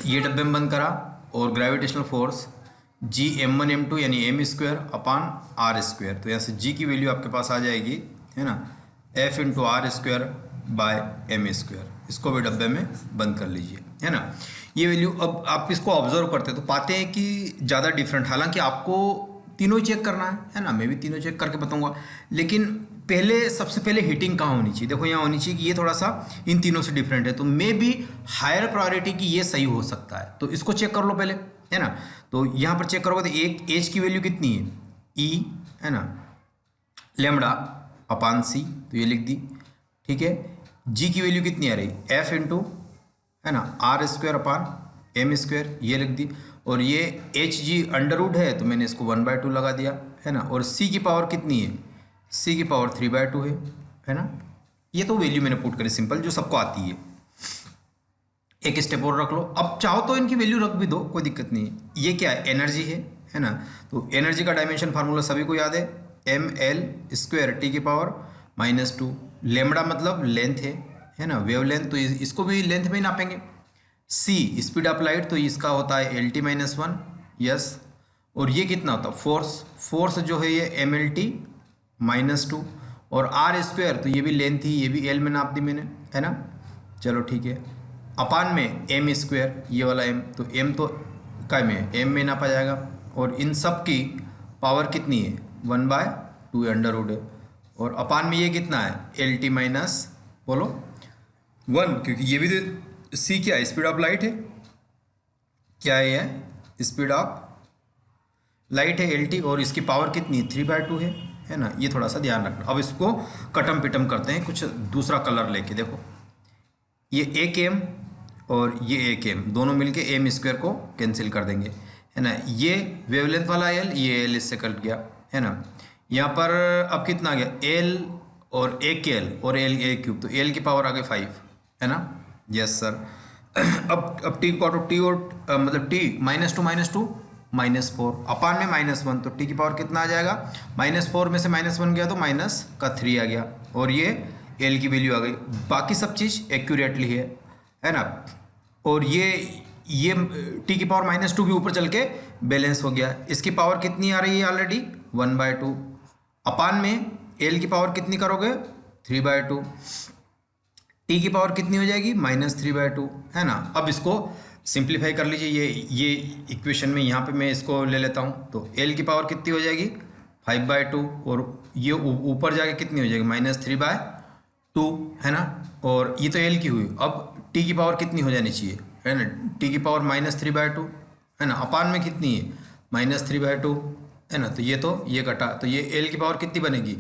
ये डब्बे में बंद करा, और gravitational force G m1 m2 यानी m² अपान r², तो यहाँ से G की वैल्यू आपके पास आ जाएगी, है ना, F इंटू r²/m², इसको भी डब्बे में बंद कर लीजिए, है ना। ये वैल्यू अब आप इसको ऑब्जर्व करते हैं तो पाते हैं कि ज़्यादा डिफरेंट, हालांकि आपको तीनों ही चेक करना है ना, मैं भी तीनों चेक करके बताऊंगा, लेकिन पहले सबसे पहले हीटिंग कहाँ होनी चाहिए, देखो यहाँ होनी चाहिए कि ये थोड़ा सा इन तीनों से डिफरेंट है, तो मे भी हायर प्रायोरिटी की ये सही हो सकता है, तो इसको चेक कर लो पहले, है ना। तो यहाँ पर चेक करोगे तो एक एच की वैल्यू कितनी है, ई, है ना, λ/c, तो ये लिख दी, ठीक है। जी की वैल्यू कितनी आ रही, एफ इंटू, है ना, r²/m², ये लिख दी, और ये एच जी अंडरवुड है तो मैंने इसको 1/2 लगा दिया, है ना, और सी की पावर कितनी है, सी की पावर 3/2 है ना। ये तो वैल्यू मैंने पुट करी सिंपल, जो सबको आती है। एक स्टेप और रख लो, अब चाहो तो इनकी वैल्यू रख भी दो, कोई दिक्कत नहीं है। ये क्या है, एनर्जी है ना, तो एनर्जी का डायमेंशन फार्मूला सभी को याद है, ml² टी की पावर -2, लेमड़ा मतलब लेंथ है ना, वेव लेंथ, तो इसको भी लेंथ में ही नापेंगे। c स्पीड ऑफ लाइट, तो इसका होता है LT-1, यस, और ये कितना होता है, फोर्स जो है ये mLT-2, और r², तो ये भी लेंथ ही, ये भी L में नाप दी मैंने, है ना। चलो ठीक है, अपान में m², ये वाला m, तो m तो काय में m में नापा जाएगा, और इन सब की पावर कितनी है, 1/2 अंडरवुड है, और अपान में ये कितना है एल टी माइनस बोलो 1, क्योंकि ये भी तो सी क्या है, स्पीड ऑफ लाइट है, क्या है ये स्पीड ऑफ लाइट है एल टी, और इसकी पावर कितनी है 3/2 है ना। ये थोड़ा सा ध्यान रखना। अब इसको कटम पिटम करते हैं कुछ दूसरा कलर लेके। देखो ये एक एम और ये एक एम दोनों मिलके एम स्क्वायर को कैंसिल कर देंगे, है ना। ये वेवलेंथ वाला एल, ये एल इससे कट गया, है ना। यहाँ पर अब कितना आ गया एल और एक एल और एल ए क्यूब, तो एल की पावर आ गई 5, है ना। Yes sir. अब टी को टी और मतलब टी -2 -4 अपान में -1, तो टी की पावर कितना आ जाएगा, -4 में से -1 गया तो -3 आ गया, और ये एल की वैल्यू आ गई। बाकी सब चीज़ एक्यूरेटली है ना। और ये टी की पावर -2 भी ऊपर चल के बैलेंस हो गया। इसकी पावर कितनी आ रही है ऑलरेडी 1/2, अपान में एल की पावर कितनी करोगे 3/2, टी की पावर कितनी हो जाएगी -3/2, है ना। अब इसको सिंप्लीफाई कर लीजिए। ये इक्वेशन में यहाँ पे मैं इसको ले लेता हूँ, तो एल की पावर कितनी हो जाएगी 5/2, और ये ऊपर जाके कितनी हो जाएगी -3/2, है ना। और ये तो एल की हुई। अब टी की पावर कितनी हो जानी चाहिए, है ना, टी की पावर -3/2, है ना। अपान में कितनी है -3/2, है ना। तो ये कटा, तो ये एल की पावर कितनी बनेगी,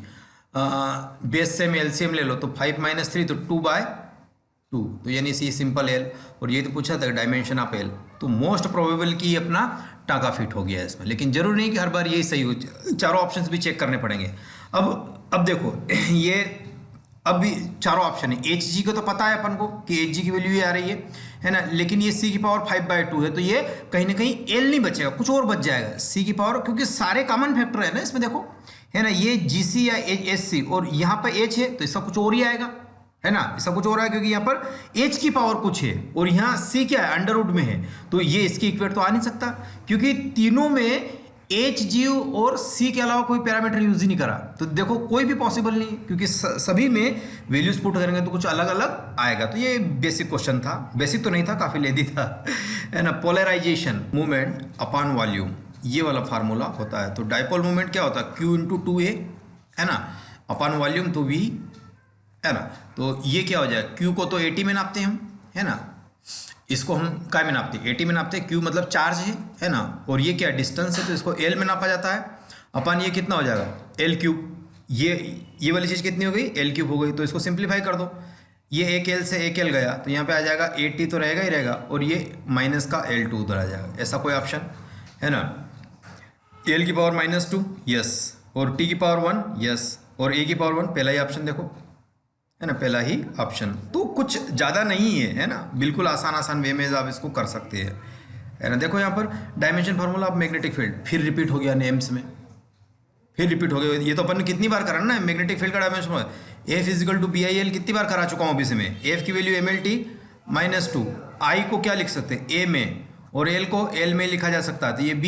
बेस से में एलसीएम ले लो तो 5 - 3 तो 2/2, तो यानी सी सिंपल एल। और ये तो पूछा था डायमेंशन ऑफ एल, तो मोस्ट प्रोबेबल की अपना टाका फिट हो गया है इसमें, लेकिन जरूरी नहीं कि हर बार यही सही हो, चारों ऑप्शंस भी चेक करने पड़ेंगे। अब देखो ये अब भी चारों ऑप्शन है। एच जी को तो पता है अपन को कि एच जी की वैल्यू ये आ रही है ना, लेकिन ये सी की पावर 5/2 है, तो ये कहीं ना कहीं एल नहीं बचेगा, कुछ और बच जाएगा सी की पावर, क्योंकि सारे कॉमन फैक्टर है ना इसमें, देखो है ना। ये जी सी या एच सी, और यहाँ पर एच है तो इसका कुछ और ही आएगा, है ना। इसका कुछ और है क्योंकि यहाँ पर एच की पावर कुछ है और यहाँ सी क्या है अंडरवुड में है, तो ये इसकी इक्वेट तो आ नहीं सकता, क्योंकि तीनों में एच जी और सी के अलावा कोई पैरामीटर यूज ही नहीं करा। तो देखो कोई भी पॉसिबल नहीं, क्योंकि सभी में वैल्यूज पुट करेंगे तो कुछ अलग अलग आएगा। तो ये बेसिक क्वेश्चन था, बेसिक तो नहीं था, काफी लेंदी था, है ना। पोलराइजेशन मूवमेंट अपॉन वॉल्यूम, ये वाला फार्मूला होता है। तो डाइपोल मूवमेंट क्या होता है Q × 2a, है ना, अपॉन वॉल्यूम तो V, है ना। तो ये क्या हो जाए, Q को तो 80 में नापते हैं हम, है ना। इसको हम काय में नापते हैं 80 में नापते हैं। Q मतलब चार्ज है ना, और ये क्या डिस्टेंस है, तो इसको L में नापा जाता है। अपन ये कितना हो जाएगा L3, ये वाली चीज़ कितनी हो गई L3 हो गई। तो इसको सिंप्लीफाई कर दो, ये एक L से एक L गया तो यहाँ पे आ जाएगा 80 तो रहेगा ही रहेगा, और ये माइनस का L2 उधर आ जाएगा। ऐसा कोई ऑप्शन है ना। L की पावर -2 यस, और T की पावर 1 यस, और A की पावर 1, पहला ही ऑप्शन देखो, है ना, पहला ही ऑप्शन। तो कुछ ज़्यादा नहीं है ना, बिल्कुल आसान वे में आप इसको कर सकते हैं, है ना। देखो यहाँ पर dimension formula of magnetic field फिर रिपीट हो गया नेम्स में, फिर रिपीट हो गया। ये तो अपन ने कितनी बार करा ना मैग्नेटिक फील्ड का डायमेंशन, F = BIL कितनी बार करा चुका हूँ अभी से मैं। F की वैल्यू MLT -2, I को क्या लिख सकते हैं A में, और L को L में लिखा जा सकता है, तो ये B।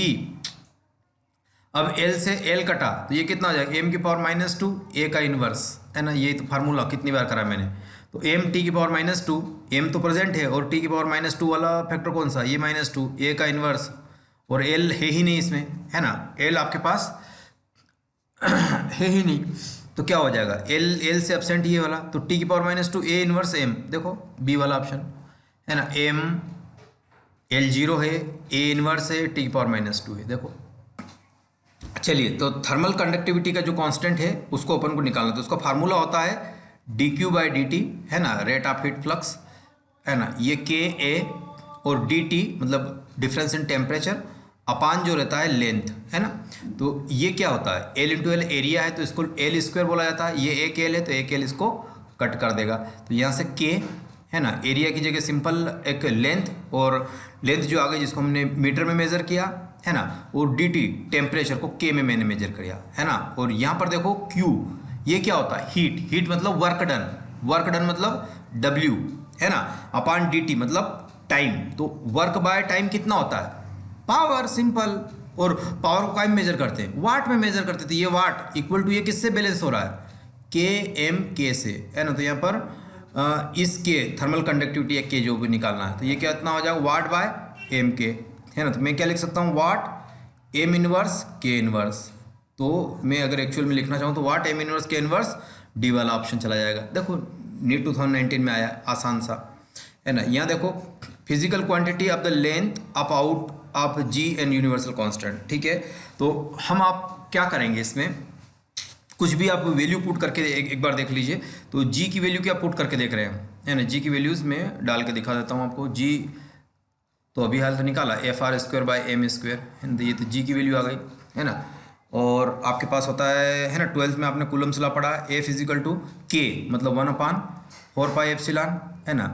अब L से L कटा तो ये कितना हो जाएगा M की पावर -2 A का इनवर्स, है ना। ये तो फार्मूला कितनी बार करा मैंने। तो M T की पावर -2, M तो प्रेजेंट है, और T की पावर -2 वाला फैक्टर कौन सा, ये -2 A का इनवर्स, और L है ही नहीं इसमें, है ना। L आपके पास है ही नहीं, तो क्या हो जाएगा L से एब्सेंट ये वाला, तो T की पावर -2 A इनवर्स M, देखो B वाला ऑप्शन, है ना। M L0 है, A इनवर्स है, T की पावर -2 है, देखो। चलिए, तो थर्मल कंडक्टिविटी का जो कांस्टेंट है उसको अपन को निकालना, तो उसका फार्मूला होता है dQ/dt, है ना, रेट ऑफ हीट फ्लक्स, है ना। ये Ka और dt मतलब डिफरेंस इन टेम्परेचर अपान जो रहता है लेंथ, है ना। तो ये क्या होता है L × L एरिया है, तो इसको L² बोला जाता है। ये एक L है तो एक L इसको कट कर देगा, तो यहाँ से K, है ना, एरिया की जगह सिंपल एक लेंथ, और लेंथ जो आ गई जिसको हमने मीटर में मेजर किया, है ना, और dt टेम्परेचर को K में मैंने मेजर किया, है ना। और यहाँ पर देखो Q, ये क्या होता है हीट मतलब वर्क डन मतलब W, है ना, अपान dt मतलब टाइम। तो वर्क बाय टाइम कितना होता है पावर, सिंपल। और पावर को क्या मेजर करते हैं वाट में मेजर करते थे, ये वाट इक्वल टू ये किससे बैलेंस हो रहा है K से, है ना। तो यहाँ पर इसके थर्मल कंडक्टिविटी K जो भी निकालना है, तो ये कितना हो जाएगा वाट बाय M K, है ना। तो मैं क्या लिख सकता हूँ वाट M इनवर्स K इनवर्स, तो मैं अगर एक्चुअल में लिखना चाहूँ तो वाट एम इनवर्स के इनवर्स डी वाला ऑप्शन चला जाएगा। देखो नीट 2019 में आया, आसान सा है ना। यहाँ देखो physical quantity of the length of out of G N universal constant, ठीक है। तो हम आप क्या करेंगे, इसमें कुछ भी आप वैल्यू पुट करके एक बार देख लीजिए। तो जी की वैल्यू क्या पुट करके देख रहे हैं, है ना। जी की वैल्यूज़ में डाल के दिखा देता हूँ आपको। जी तो अभी हाल तो निकाला F R square by M square, है ना। ये तो जी की वैल्यू आ गई, है ना। और आपके पास होता है ना, 12th में आपने कूलम्स लॉ पढ़ा, एफ इजिकल टू के मतलब 1/4 पाई एप्सिलॉन, है ना।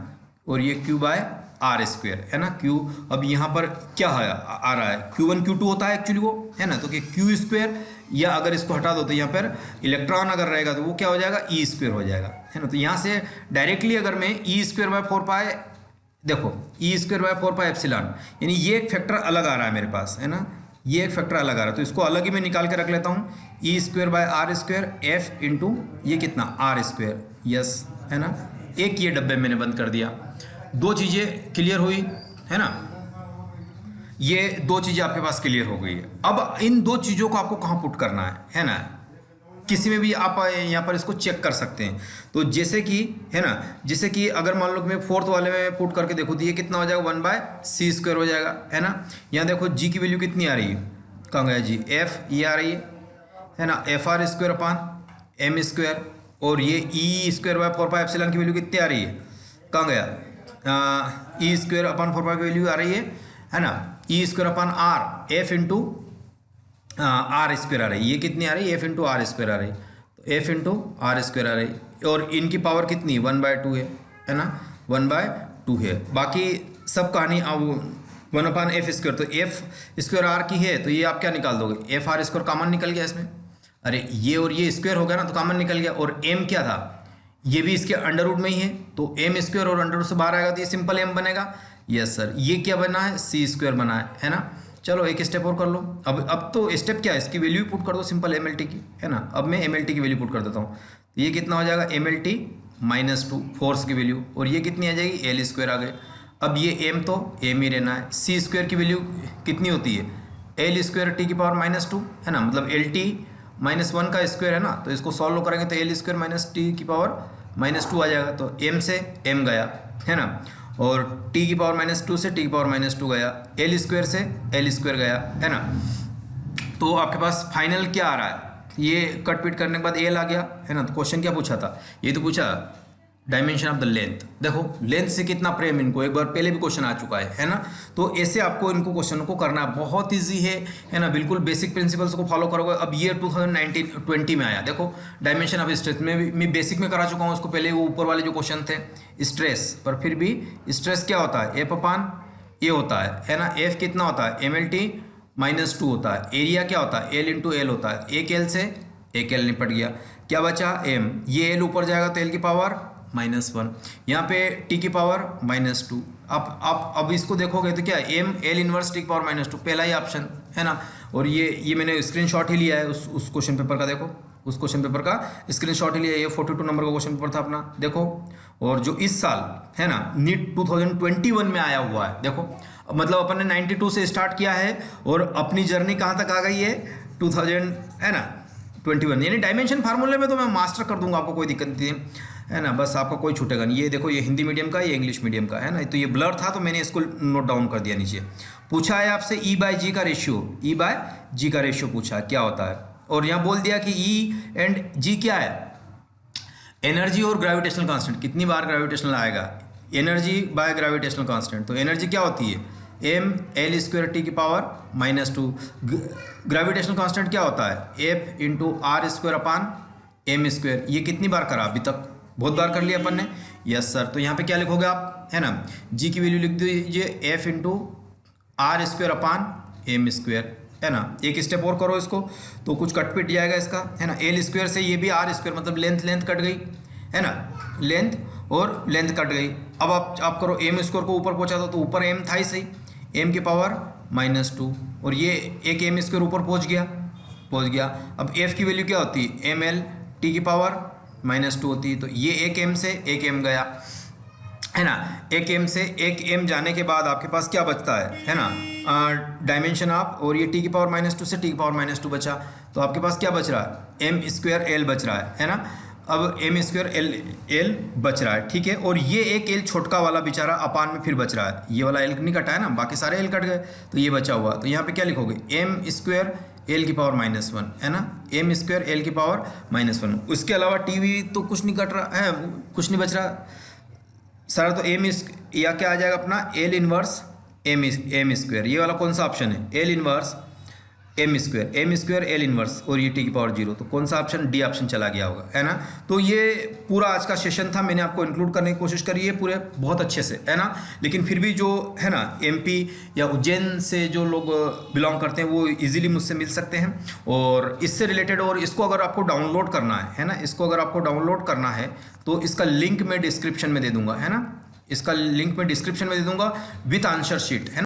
और ये क्यू बाय आर स्क्वायर, है ना। क्यू अब यहाँ पर क्या आ रहा है, Q1 Q2 होता है एक्चुअली वो, है ना। तो कि क्यू स्क्वायर, या अगर इसको हटा दो तो यहाँ पर इलेक्ट्रॉन अगर रहेगा तो वो क्या हो जाएगा, ई स्क्वायर हो जाएगा, है ना। तो यहाँ से डायरेक्टली अगर मैं ई स्क्वायर बाय 4 पाई, देखो ई स्क्वायर बाय 4 पाई एप्सिलॉन, यानी ये एक फैक्टर अलग आ रहा है मेरे पास, है ना। ये एक फैक्टर अलग आ रहा है, तो इसको अलग ही मैं निकाल के रख लेता हूँ। E square by R square F into ये कितना आर स्क्वायर, यस, है ना। एक ये डब्बे मैंने बंद कर दिया। दो चीज़ें क्लियर हुई, है ना। ये दो चीज़ें आपके पास क्लियर हो गई है। अब इन दो चीज़ों को आपको कहाँ पुट करना है ना। किसी में भी आप यहाँ पर इसको चेक कर सकते हैं। तो जैसे कि, है ना, जैसे कि अगर मान लो कि मैं 4th वाले में पुट करके देखूँ तो ये कितना हो जाएगा, 1/c² हो जाएगा, है ना। यहाँ देखो जी की वैल्यू कितनी आ रही है, कहाँ गया जी, एफ ये आ रही है ना, F R square upon M square. और ये E square by 4 pi epsilon की वैल्यू कितनी आ रही है, कहाँ गया, ई स्क्वायर अपान 4 पाई की वैल्यू आ रही है ना। E square upon R F into R square आ रही है, ये कितनी आ रही है, एफ इंटू आर स्क्वायर आ रही है। तो एफ इंटू आर स्क्वायर आ रही है, और इनकी पावर कितनी 1/2 है ना, 1/2 है। बाकी सब कहानी अब 1/f स्क्वायर, तो एफ स्क्वायर आर की है, तो ये आप क्या निकाल दोगे, एफ आर स्क्वायर कॉमन निकल गया इसमें। अरे ये और ये स्क्वायर हो गया ना, तो कॉमन निकल गया। और एम क्या था, ये भी इसके अंडर रूट में ही है, तो एम स्क्वायर और अंडर रूट से बाहर आएगा तो ये सिंपल एम बनेगा। यस सर, ये क्या बना है, सी स्क्वायर बना है ना। चलो एक स्टेप और कर लो। अब तो स्टेप क्या है, इसकी वैल्यू पुट कर दो सिंपल एम एल टी की, है ना। अब मैं एम एल टी की वैल्यू पुट कर देता हूँ, तो ये कितना हो जाएगा, एम एल टी -2 फोर्स की वैल्यू, और ये कितनी आ जाएगी, एल स्क्वायर आ गए। अब ये एम तो एम ही रहना है। सी स्क्वायर की वैल्यू कितनी होती है, एल स्क्वायर टी की पावर -2, है ना, मतलब एल टी -1 का स्क्वायर है ना। तो इसको सॉल्व करेंगे तो एल स्क्वायर माइनस टी की पावर -2 आ जाएगा। तो एम से एम गया, है ना, और t की पावर -2 से t की पावर -2 गया, एल स्क्वायर से एल स्क्वायर गया, है ना। तो आपके पास फाइनल क्या आ रहा है, ये कट पीट करने के बाद एल आ गया, है ना। तो क्वेश्चन क्या पूछा था, ये तो पूछा डायमेंशन ऑफ द लेंथ। देखो लेंथ से कितना प्रेम इनको, एक बार पहले भी क्वेश्चन आ चुका है ना। तो ऐसे आपको इनको क्वेश्चन को करना बहुत ईजी है ना, बिल्कुल बेसिक प्रिंसिपल्स को फॉलो करोगे। अब ये 2019-20 में आया, देखो डायमेंशन ऑफ स्ट्रेस में मैं बेसिक में करा चुका हूँ उसको पहले, वो ऊपर वाले जो क्वेश्चन थे स्ट्रेस पर। फिर भी स्ट्रेस क्या होता है, एफ अपान ए होता है ना। एफ कितना होता है, एम एल टी -2 होता है। एरिया क्या होता है, एल इंटू एल होता है। एक एल से एक एल निपट गया, क्या बचा एम, ये एल ऊपर जाएगा तो एल की पावर -1, यहाँ पे टी की पावर -2। अब इसको देखोगे तो क्या एम एल इनवर्स टी की पावर -2, पहला ही ऑप्शन, है ना। और ये मैंने स्क्रीनशॉट ही लिया है उस क्वेश्चन पेपर का, देखो उस क्वेश्चन पेपर का स्क्रीनशॉट ही लिया है। ये 42 नंबर का क्वेश्चन पेपर था अपना, देखो। और जो इस साल, है ना, नीट 2021 में आया हुआ है, देखो मतलब अपन ने 92 से स्टार्ट किया है और अपनी जर्नी कहाँ तक आ गई है, 2000, है ना, 21। यानी डायमेंशन फार्मूले में तो मैं मास्टर कर दूंगा, आपको कोई दिक्कत नहीं है ना, बस आपका कोई छूटेगा नहीं। ये देखो ये हिंदी मीडियम का, ये इंग्लिश मीडियम का, है ना। तो ये ब्लर था तो मैंने इसको नोट डाउन कर दिया नीचे। पूछा है आपसे ई बाय जी का रेशियो, ई बाय जी का रेशियो पूछा है क्या होता है, और यहाँ बोल दिया कि ई एंड जी क्या है, एनर्जी और ग्रेविटेशनल कांस्टेंट। कितनी बार ग्रेविटेशनल आएगा, एनर्जी बाय ग्रेविटेशनल कांस्टेंट। तो एनर्जी क्या होती है, एम एल स्क्वायर टी की पावर -2। ग्रेविटेशनल कांस्टेंट क्या होता है, F into R square upon M square. ये कितनी बार करा अभी तक, बहुत बार कर लिया अपन ने। यस सर, तो यहाँ पे क्या लिखोगे आप, है ना, जी की वैल्यू लिख दीजिए F into R square upon M square, है ना। एक स्टेप और करो इसको तो कुछ कट पिट जाएगा इसका, है ना। एल स्क्वायर से ये भी आर स्क्वायर, मतलब लेंथ कट गई, है ना, लेंथ और लेंथ कट गई। अब आप करो एम स्क्वायर को ऊपर पहुँचा दो, तो ऊपर एम था ही सही, एम की पावर -2, और ये एक एम स्क्वायर ऊपर पहुँच गया। अब एफ की वैल्यू क्या होती है, एम एल टी की पावर -2 होती है। तो ये एक एम से एक एम गया, है ना। एक एम से एक एम जाने के बाद आपके पास क्या बचता है ना, डायमेंशन ऑफ, और ये टी की पावर -2 से टी की पावर -2 बचा। तो आपके पास क्या बच रहा है, एम स्क्वायर एल बच रहा है ना। अब एम स्क्वायर एल बच रहा है, ठीक है। और ये एक एल छोटका वाला बेचारा अपान में फिर बच रहा है, ये वाला एल नहीं कटा है ना, बाकी सारे एल कट गए, तो ये बचा हुआ। तो यहाँ पे क्या लिखोगे, एम स्क्वायर एल की पावर -1 है ना, एम स्क्वायर एल की पावर -1। उसके अलावा टीवी तो कुछ नहीं कट रहा है, कुछ नहीं बच रहा सारा। तो या क्या आ जाएगा अपना, एल इनवर्स एम स्क्वायर, ये वाला कौन सा ऑप्शन है, L inverse M square L inverse, और ये टी की पावर 0, तो कौन सा ऑप्शन, डी ऑप्शन चला गया होगा, है ना। तो ये पूरा आज का सेशन था, मैंने आपको इंक्लूड करने की कोशिश करी है पूरे बहुत अच्छे से, है ना। लेकिन फिर भी जो है ना एमपी या उज्जैन से जो लोग बिलोंग करते हैं वो इजीली मुझसे मिल सकते हैं। और इससे रिलेटेड, और इसको अगर आपको डाउनलोड करना है ना, इसको अगर आपको डाउनलोड करना है तो इसका लिंक मैं डिस्क्रिप्शन में दे दूंगा, है ना, इसका लिंक मैं डिस्क्रिप्शन में दे दूंगा विथ आंसर शीट, है ना।